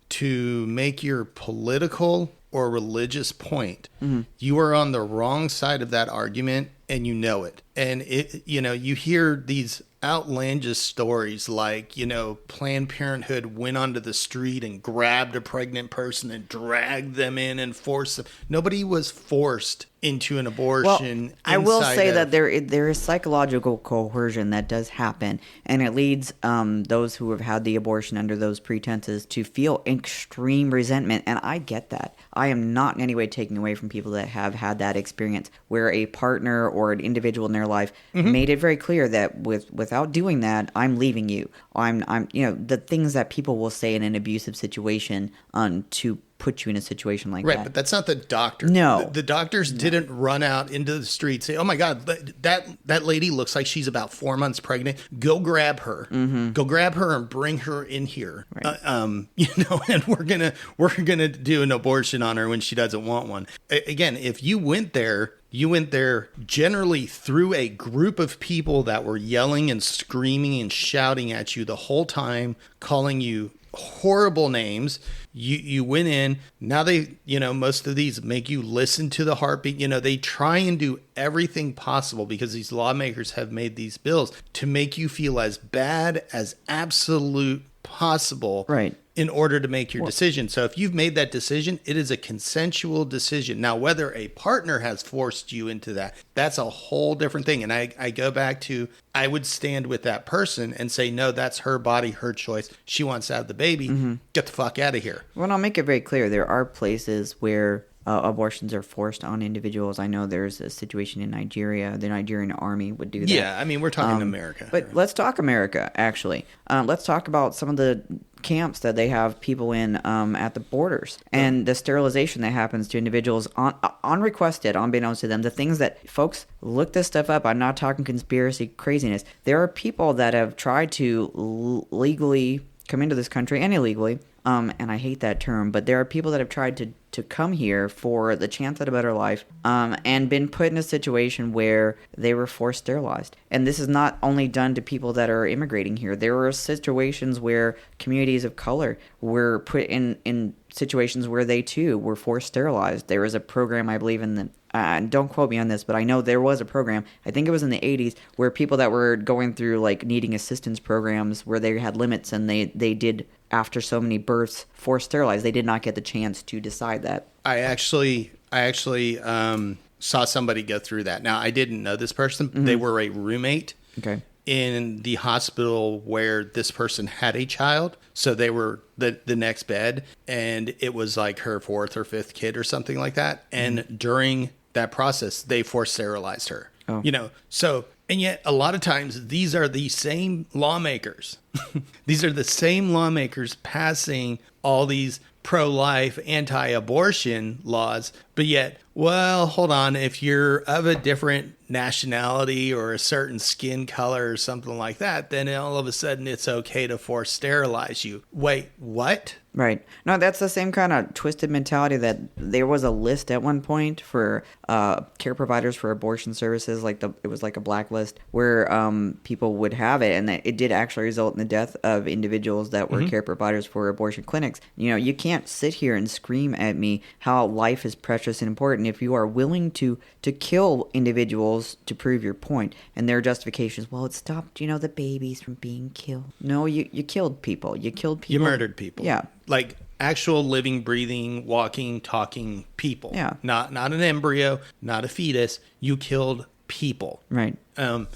to make your political or religious point, you are on the wrong side of that argument, and you know it. And you hear these outlandish stories like, Planned Parenthood went onto the street and grabbed a pregnant person and dragged them in and forced them. Nobody was forced into an abortion. Well, I will say that there is psychological coercion that does happen, and it leads those who have had the abortion under those pretenses to feel extreme resentment, and I get that. I am not in any way taking away from people that have had that experience where a partner or an individual in their life made it very clear that without doing that, I'm leaving you. I'm the things that people will say in an abusive situation to put you in a situation like that. Right, but that's not the doctor. No. The doctors didn't run out into the street and say, oh my God, that lady looks like she's about 4 months pregnant. Go grab her. Mm-hmm. Go grab her and bring her in here. Right. And we're gonna do an abortion on her when she doesn't want one. Again, if you went there generally through a group of people that were yelling and screaming and shouting at you the whole time, calling you horrible names. You went in. Now they, most of these make you listen to the heartbeat. They try and do everything possible, because these lawmakers have made these bills to make you feel as bad as absolute possible. Right. In order to make your decision. So if you've made that decision, it is a consensual decision. Now, whether a partner has forced you into that, that's a whole different thing. And I go back to, I would stand with that person and say, no, that's her body, her choice. She wants to have the baby. Mm-hmm. Get the fuck out of here. Well, I'll make it very clear. There are places where abortions are forced on individuals. I know there's a situation in Nigeria. The Nigerian army would do that. Yeah, I mean, we're talking America. But let's talk America, actually. Let's talk about some of the camps that they have people in at the borders, and the sterilization that happens to individuals unrequested, unbeknownst to them. The things that, folks, look this stuff up. I'm not talking conspiracy craziness. There are people that have tried to legally come into this country and illegally and I hate that term, but there are people that have tried to come here for the chance at a better life, and been put in a situation where they were forced sterilized. And this is not only done to people that are immigrating here. There are situations where communities of color were put in situations where they too were forced sterilized. There was a program, I believe, in the don't quote me on this, but I know there was a program, I think it was in the 80s, where people that were going through like needing assistance programs where they had limits and they did, after so many births, forced sterilized. They did not get the chance to decide that. I actually saw somebody go through that. Now, I didn't know this person. Mm-hmm. They were a roommate. Okay. In the hospital where this person had a child. So they were the next bed, and it was like her fourth or fifth kid or something like that. And during that process, they forced sterilized her. Oh. You know, so, and yet a lot of times these are the same lawmakers. These are the same lawmakers passing all these pro-life, anti-abortion laws, but yet, well, hold on, if you're of a different nationality or a certain skin color or something like that, then all of a sudden it's okay to force sterilize you. Wait, what? Right. No, that's the same kind of twisted mentality that there was a list at one point for care providers for abortion services. It was like a blacklist where people would have it, and it did actually result in the death of individuals that were care providers for abortion clinics. You know, you can't sit here and scream at me how life is precious and important if you are willing to kill individuals to prove your point. And their justifications, well, it stopped, the babies from being killed. No, you killed people. You killed people. You murdered people. Yeah. Like actual living, breathing, walking, talking people. Yeah. Not an embryo, not a fetus. You killed people. Right. And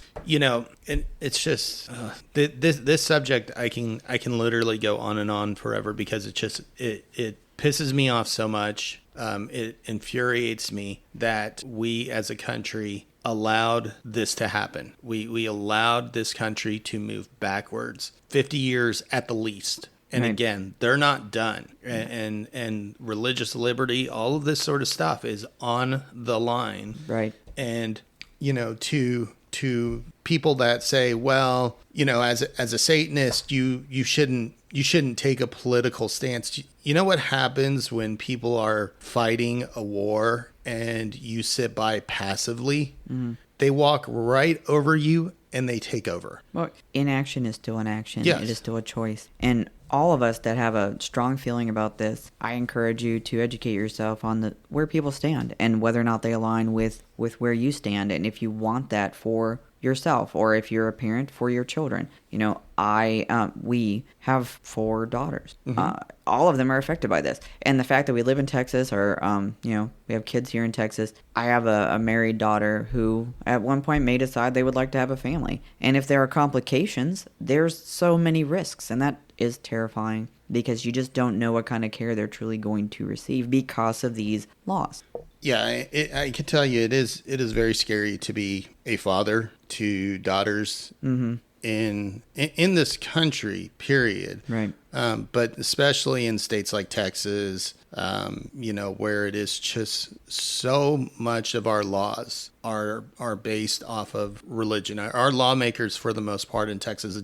it's just this subject. I can literally go on and on forever because it pisses me off so much. It infuriates me that we as a country allowed this to happen. We allowed this country to move backwards 50 years at the least. And right. Again, they're not done. And religious liberty, all of this sort of stuff is on the line. Right. And, to people that say, well, as a Satanist, you shouldn't take a political stance. You know what happens when people are fighting a war and you sit by passively? Mm-hmm. They walk right over you and they take over. Well, inaction is still an action. Yes. It is still a choice. And all of us that have a strong feeling about this, I encourage you to educate yourself on where people stand and whether or not they align with where you stand, and if you want that for yourself, or if you're a parent, for your children. We have 4 daughters. Mm-hmm. All of them are affected by this, and the fact that we live in Texas, or we have kids here in Texas. I have a married daughter who at one point may decide they would like to have a family, and if there are complications, there's so many risks, and that is terrifying because you just don't know what kind of care they're truly going to receive because of these laws. Yeah, I can tell you it is very scary to be a father to daughters mm-hmm. in this country, period. Right. But especially in states like Texas, where it is just so much of our laws are based off of religion. Our lawmakers, for the most part, in Texas,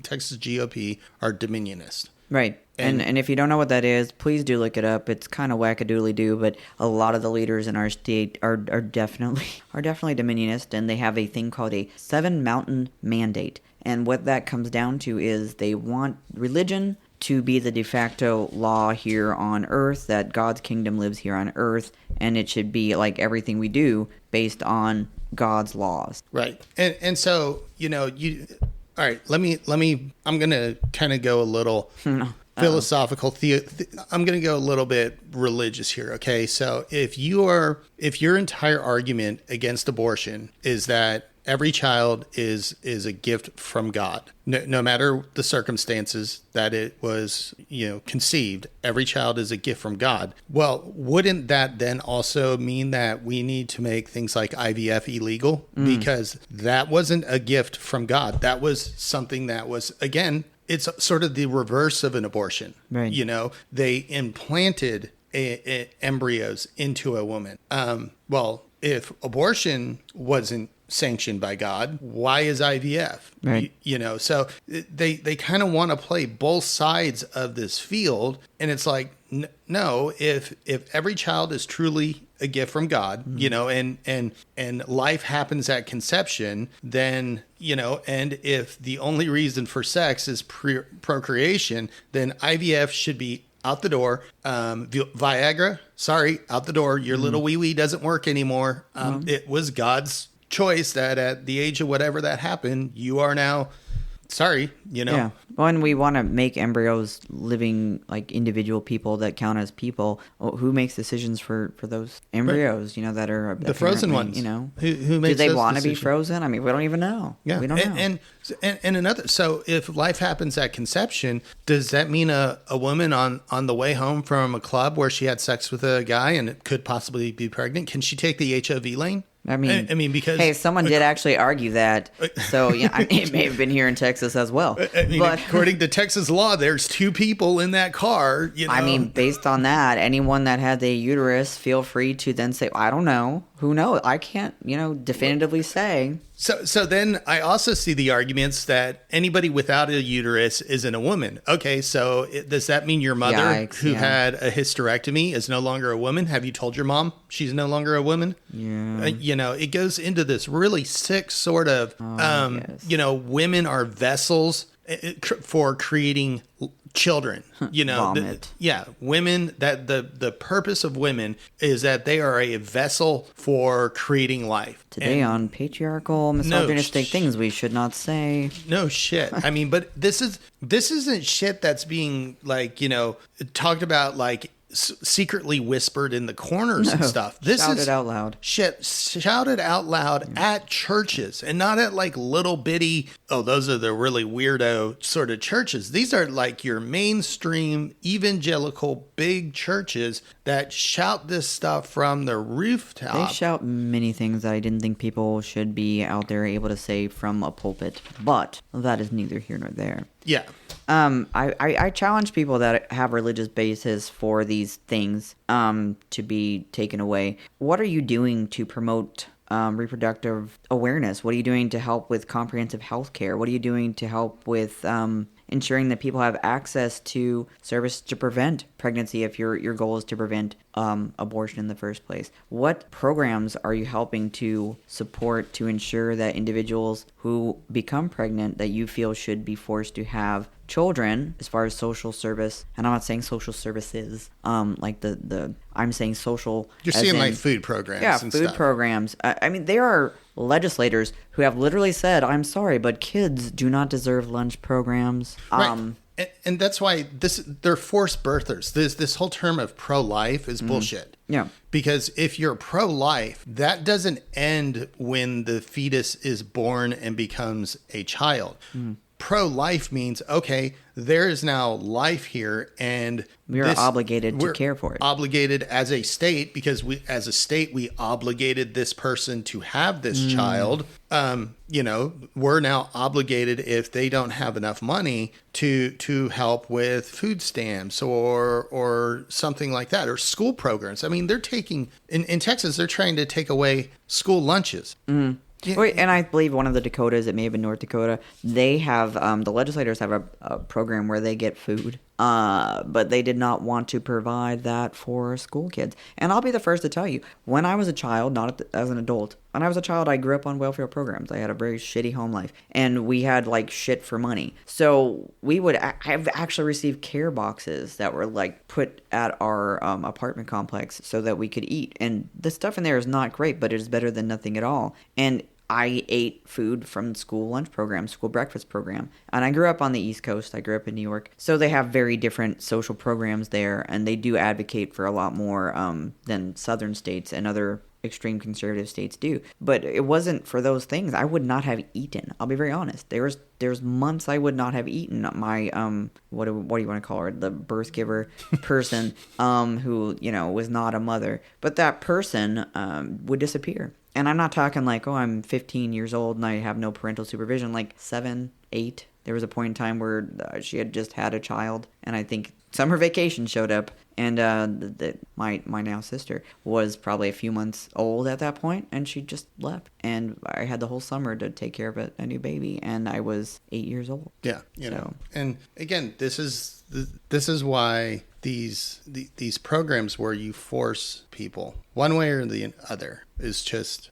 Texas GOP, are dominionist. Right. And if you don't know what that is, please do look it up. It's kind of wackadoodly-doo, but a lot of the leaders in our state are definitely dominionist, and they have a thing called a 7-mountain mandate. And what that comes down to is they want religion to be the de facto law here on earth, that God's kingdom lives here on earth, and it should be like everything we do based on God's laws. Right. And so, all right, let me I'm going to kind of go a little philosophical. I'm going to go a little bit religious here, okay? So if your entire argument against abortion is that every child is a gift from God, no matter the circumstances that it was, conceived, every child is a gift from God. Well, wouldn't that then also mean that we need to make things like IVF illegal? Because that wasn't a gift from God. That was something that was, again, it's sort of the reverse of an abortion. Right. They implanted embryos into a woman. Well, if abortion wasn't sanctioned by God. Why is IVF? Right. So they kind of want to play both sides of this field. And it's like, no, if every child is truly a gift from God, and life happens at conception, then, and if the only reason for sex is procreation, then IVF should be out the door. Viagra, sorry, out the door. Your little wee-wee doesn't work anymore. It was God's choice that at the age of whatever that happened, you are now, sorry, Yeah. When we want to make embryos living, like, individual people that count as people, well, who makes decisions for those embryos, that are the frozen ones, who do makes they those want to be decisions? frozen? I mean, we don't even know. Yeah. We don't know. And another, so if life happens at conception, does that mean a woman on the way home from a club where she had sex with a guy and could possibly be pregnant, can she take the HIV lane? I mean, because hey, someone did actually argue that, so it may have been here in Texas as well. But according to Texas law, there's two people in that car. I mean, based on that, anyone that had a uterus, feel free to then say, I don't know, who knows? I can't, definitively say. So then I also see the arguments that anybody without a uterus isn't a woman. Okay, so does that mean your mother who had a hysterectomy is no longer a woman? Have you told your mom she's no longer a woman? Yeah. It goes into this really sick sort of, women are vessels for creating children, Vomit. Women, that the purpose of women is that they are a vessel for creating life. Today on patriarchal, misogynistic things we should not say. No shit. I mean, but this isn't shit that's being talked about secretly whispered in the corners and stuff. This shouted is out loud. Shit shouted out loud at churches, and not at little bitty, those are the really weirdo sort of churches. These are your mainstream evangelical big churches that shout this stuff from the rooftop. They shout many things that I didn't think people should be out there able to say from a pulpit, but that is neither here nor there. Yeah. I challenge people that have religious basis for these things to be taken away. What are you doing to promote reproductive awareness? What are you doing to help with comprehensive health care? What are you doing to help with ensuring that people have access to service to prevent pregnancy if your goal is to prevent abortion in the first place? What programs are you helping to support to ensure that individuals who become pregnant that you feel should be forced to have children, as far as social service, and I'm not saying social services, I'm saying social. You're seeing food programs. Yeah, and food stuff. programs. I mean, there are legislators who have literally said, "I'm sorry, but kids do not deserve lunch programs." Right. And that's why they're forced birthers. This whole term of pro-life is bullshit. Yeah. Because if you're pro-life, that doesn't end when the fetus is born and becomes a child. Pro-life means, okay, there is now life here, and we are obligated to care for it. Obligated as a state, because as a state, we obligated this person to have this child. We're now obligated, if they don't have enough money, to help with food stamps or something like that, or school programs. I mean, they're taking in Texas, they're trying to take away school lunches. Wait, and I believe one of the Dakotas, it may have been North Dakota, they have, the legislators have a program where they get food, but they did not want to provide that for school kids. And I'll be the first to tell you, when I was a child, not as an adult, when I was a child, I grew up on welfare programs. I had a very shitty home life, and we had shit for money. So we would have actually received care boxes that were put at our apartment complex so that we could eat. And the stuff in there is not great, but it is better than nothing at all. And I ate food from school lunch program, school breakfast program. And I grew up on the East Coast. I grew up in New York. So they have very different social programs there, and they do advocate for a lot more than southern states and other extreme conservative states do. But it wasn't for those things. I would not have eaten. I'll be very honest. There's months I would not have eaten. My what do you want to call her? The birth giver person who was not a mother. But that person would disappear. And I'm not talking I'm 15 years old and I have no parental supervision. 7, 8. there was a point in time where she had just had a child, and I think summer vacation showed up, and my now sister was probably a few months old at that point, and she just left, and I had the whole summer to take care of a new baby, and I was 8 years old. Yeah, and again, this is why these programs where you force people one way or the other is just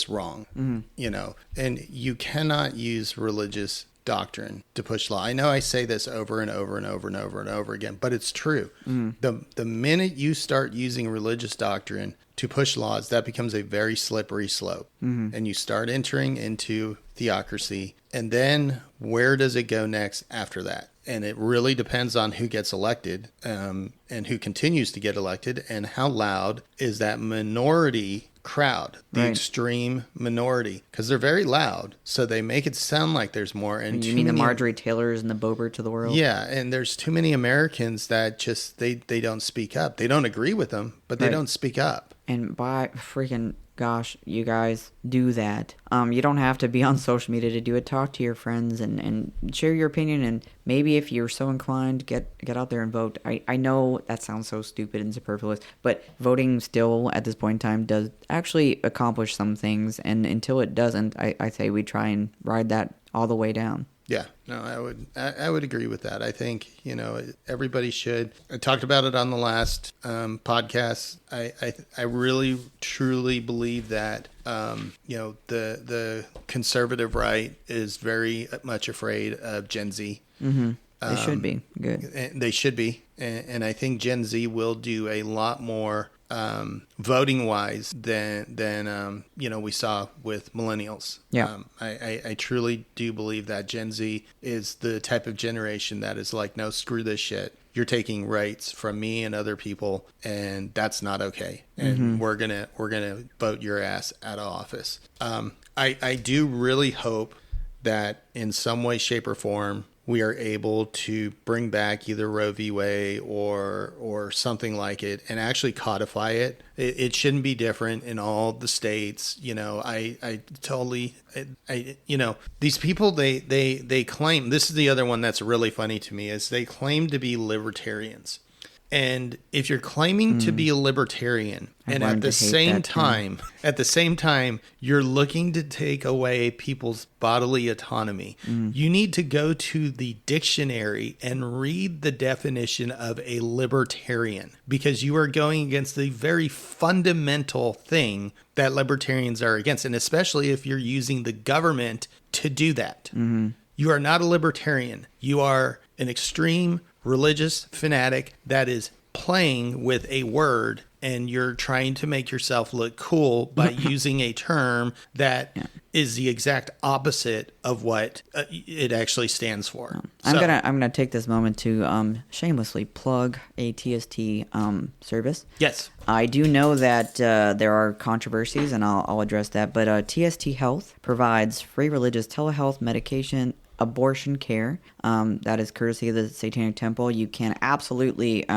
wrong. And you cannot use religious doctrine to push law. I know I say this over and over and over and over and over again, but it's true. The minute you start using religious doctrine to push laws, that becomes a very slippery slope. And you start entering into theocracy. And then where does it go next after that? And it really depends on who gets elected, and who continues to get elected, and how loud is that minority crowd, the extreme minority, because they're very loud, so they make it sound like there's more. And you mean the Marjorie Taylors and the Boebert of the world? Yeah, and there's too many Americans that just they don't speak up. They don't agree with them, but they don't speak up. And by freaking gosh, you guys do that. You don't have to be on social media to do it. Talk to your friends and share your opinion. And maybe if you're so inclined, get out there and vote. I know that sounds so stupid and superfluous, but voting still at this point in time does actually accomplish some things. And until it doesn't, I say we try and ride that all the way down. Yeah, no, I would agree with that. I think, everybody should. I talked about it on the last podcast. I really, truly believe that, the conservative right is very much afraid of Gen Z. They should be. Good. They should be. And I think Gen Z will do a lot more voting wise than we saw with millennials. Yeah. I truly do believe that Gen Z is the type of generation that is like, no, screw this shit. You're taking rights from me and other people, and that's not okay. And we're gonna vote your ass out of office. I do really hope that in some way, shape, or form we are able to bring back either Roe v. Wade or something like it and actually codify it. It shouldn't be different in all the states. I totally, these people, they claim, this is the other one that's really funny to me, is they claim to be libertarians. And if you're claiming to be a libertarian, and at the same time, you're looking to take away people's bodily autonomy, you need to go to the dictionary and read the definition of a libertarian, because you are going against the very fundamental thing that libertarians are against. And especially if you're using the government to do that. You are not a libertarian. You are an extreme religious fanatic that is playing with a word, and you're trying to make yourself look cool by using a term that is the exact opposite of what it actually stands for. I'm gonna take this moment to shamelessly plug a TST service. Yes, I do know that there are controversies, and I'll address that. But TST Health provides free religious telehealth, medication, abortion care. That is courtesy of the Satanic Temple. You can absolutely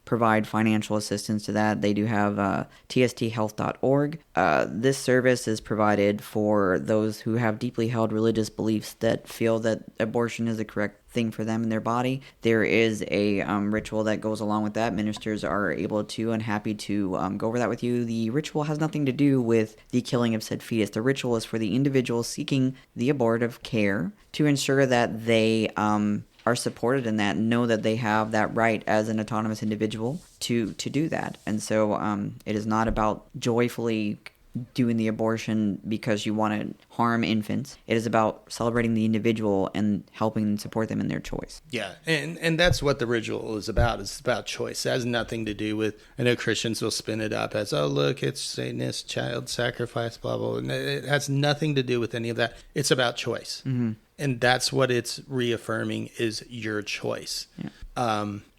provide financial assistance to that. They do have tsthealth.org. This service is provided for those who have deeply held religious beliefs that feel that abortion is the correct thing for them in their body. There is a ritual that goes along with that. Ministers are able to and happy to go over that with you. The ritual has nothing to do with the killing of said fetus. The ritual is for the individual seeking the abortive care to ensure that they are supported in that, know that they have that right as an autonomous individual to do that. And so it is not about joyfully doing the abortion because you want to harm infants. It is about celebrating the individual and helping and support them in their choice. Yeah, and that's what the ritual is about. It's about choice. It has nothing to do with, I know Christians will spin it up as, oh, look, it's Satanist child sacrifice, blah, blah, blah. It has nothing to do with any of that. It's about choice. And that's what it's reaffirming, is your choice. Yeah.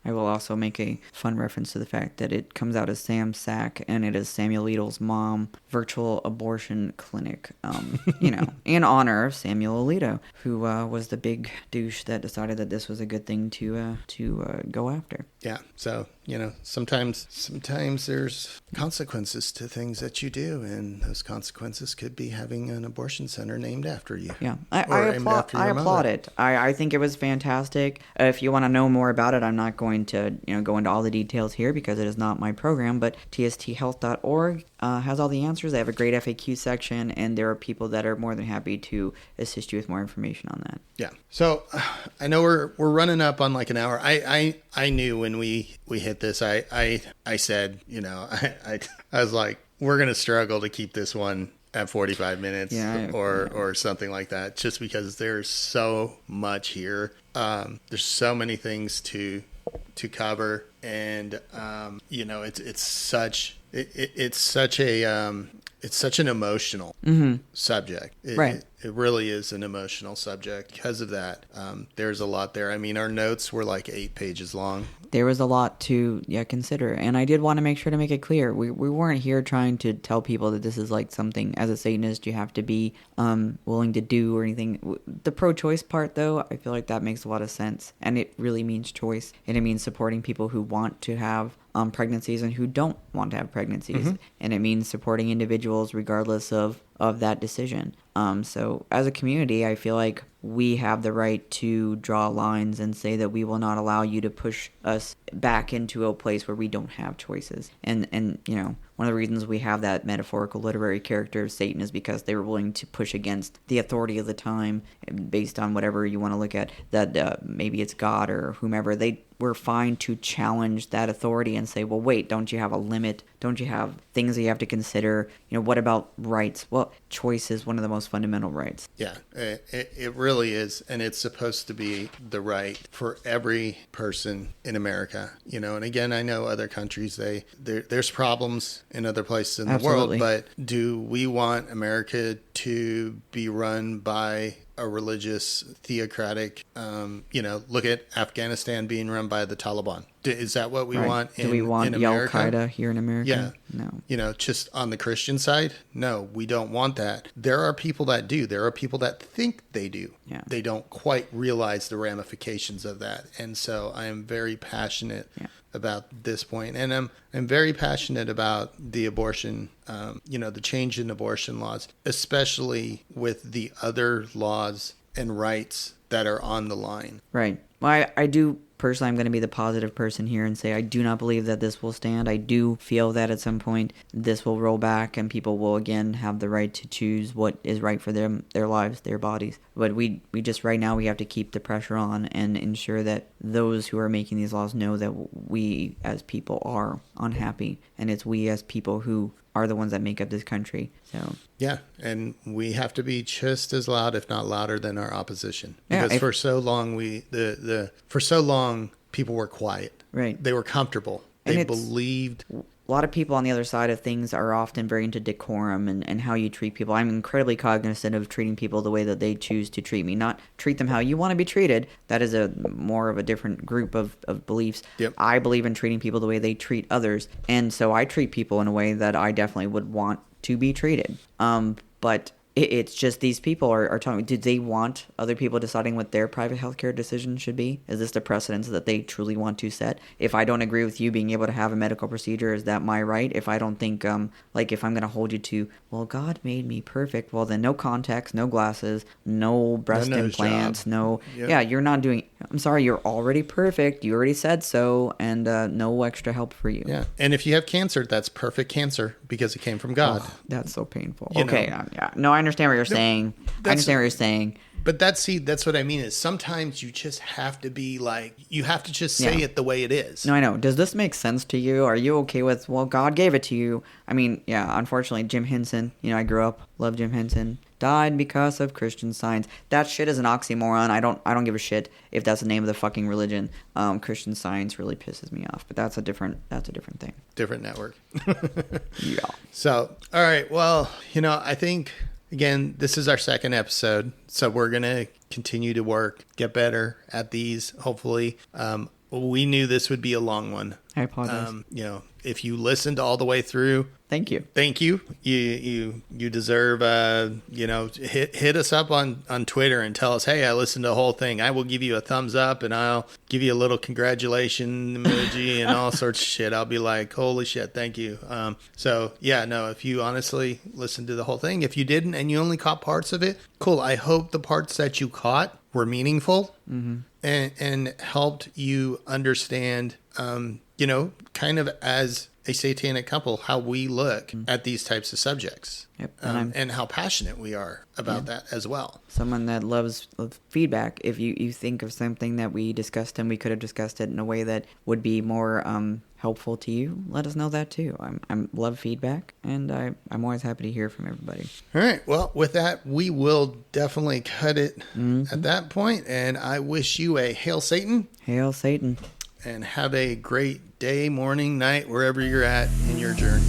I will also make a fun reference to the fact that it comes out as Sam Sack, and it is Samuel Alito's mom virtual abortion clinic, in honor of Samuel Alito, who was the big douche that decided that this was a good thing to go after. Yeah, so sometimes there's consequences to things that you do, and those consequences could be having an abortion center named after you. Yeah, I applaud it. I think it was fantastic. If you want to know more about it, I'm not going to go into all the details here because it is not my program. But tsthealth.org has all the answers. They have a great FAQ section, and there are people that are more than happy to assist you with more information on that. Yeah. So I know we're running up on like an hour. I knew when we hit this, I said, I was like, we're going to struggle to keep this one at 45 minutes or something like that, just because there's so much here. There's so many things to cover, and it's such an emotional subject. It really is an emotional subject. Because of that, there's a lot there. I mean, our notes were like 8 pages long. There was a lot to consider, and I did want to make sure to make it clear. We weren't here trying to tell people that this is like something, as a Satanist, you have to be willing to do or anything. The pro-choice part, though, I feel like that makes a lot of sense, and it really means choice, and it means supporting people who want to have pregnancies and who don't want to have pregnancies, and it means supporting individuals regardless of that decision. So as a community, I feel like we have the right to draw lines and say that we will not allow you to push us back into a place where we don't have choices. And one of the reasons we have that metaphorical literary character of Satan is because they were willing to push against the authority of the time based on whatever you want to look at, that maybe it's God or whomever. They were fine to challenge that authority and say, well, wait, don't you have a limit? Don't you have things that you have to consider? What about rights? Well, choice is one of the most fundamental rights. Yeah, it really is. And it's supposed to be the right for every person in America. And again, I know other countries, there's problems in other places in the world, but do we want America to be run by a religious, theocratic, look at Afghanistan being run by the Taliban. Is that what we want in America? Do we want Al-Qaeda here in America? Yeah. No. Just on the Christian side? No, we don't want that. There are people that do. There are people that think they do. Yeah. They don't quite realize the ramifications of that. And so I am very passionate about this point. And I'm very passionate about the abortion, the change in abortion laws, especially with the other laws and rights that are on the line. Right. Well, I do personally, I'm going to be the positive person here and say I do not believe that this will stand. I do feel that at some point this will roll back and people will again have the right to choose what is right for them, their lives, their bodies. But we just right now we have to keep the pressure on and ensure that those who are making these laws know that we as people are unhappy, and it's we as people who are the ones that make up this country. So yeah, and we have to be just as loud, if not louder, than our opposition. Because for so long people were quiet. Right. They were comfortable. They believed. A lot of people on the other side of things are often very into decorum and how you treat people. I'm incredibly cognizant of treating people the way that they choose to treat me, not treat them how you want to be treated. That is more of a different group of beliefs. Yep. I believe in treating people the way they treat others, and so I treat people in a way that I definitely would want to be treated. But it's just these people are telling me, do they want other people deciding what their private healthcare decision should be? Is this the precedence that they truly want to set? If I don't agree with you being able to have a medical procedure, is that my right? If I don't think, if I'm going to hold you to, well, God made me perfect, well, then no contacts, no glasses, no breast implants, you're not doing, I'm sorry, you're already perfect. You already said so, and no extra help for you. Yeah, and if you have cancer, that's perfect cancer because it came from God. Oh, that's so painful. No, I understand what you're saying. I understand what you're saying. But that's what I mean is sometimes you just have to be like, you have to just say it the way it is. No, I know. Does this make sense to you? Are you okay with, well, God gave it to you? I mean, unfortunately, Jim Henson, I grew up, loved Jim Henson, died because of Christian Science. That shit is an oxymoron. I don't give a shit if that's the name of the fucking religion. Christian Science really pisses me off, but that's a different thing. Different network. Yeah. So, all right. Well, I think, again, this is our second episode, so we're going to continue to get better at these, hopefully. we knew this would be a long one. I apologize. You know, if you listened all the way through, Thank you. thank you. You deserve, you know, hit us up on Twitter and tell us, hey, I listened to the whole thing. I will give you a thumbs up and I'll give you a little congratulation emoji and all sorts of shit. I'll be like, holy shit, thank you. So yeah, no, if you honestly listened to the whole thing, if you didn't and you only caught parts of it, cool. I hope the parts that you caught were meaningful and helped you understand, you know, kind of as a satanic couple, how we look at these types of subjects. Yep. And how passionate we are about that as well. Someone that loves feedback. If you think of something that we discussed and we could have discussed it in a way that would be more helpful to you, let us know that too. I'm love feedback, and I'm always happy to hear from everybody. All right. Well, with that, we will definitely cut it at that point, and I wish you a Hail Satan. Hail Satan. And have a great day, morning, night, wherever you're at in your journey.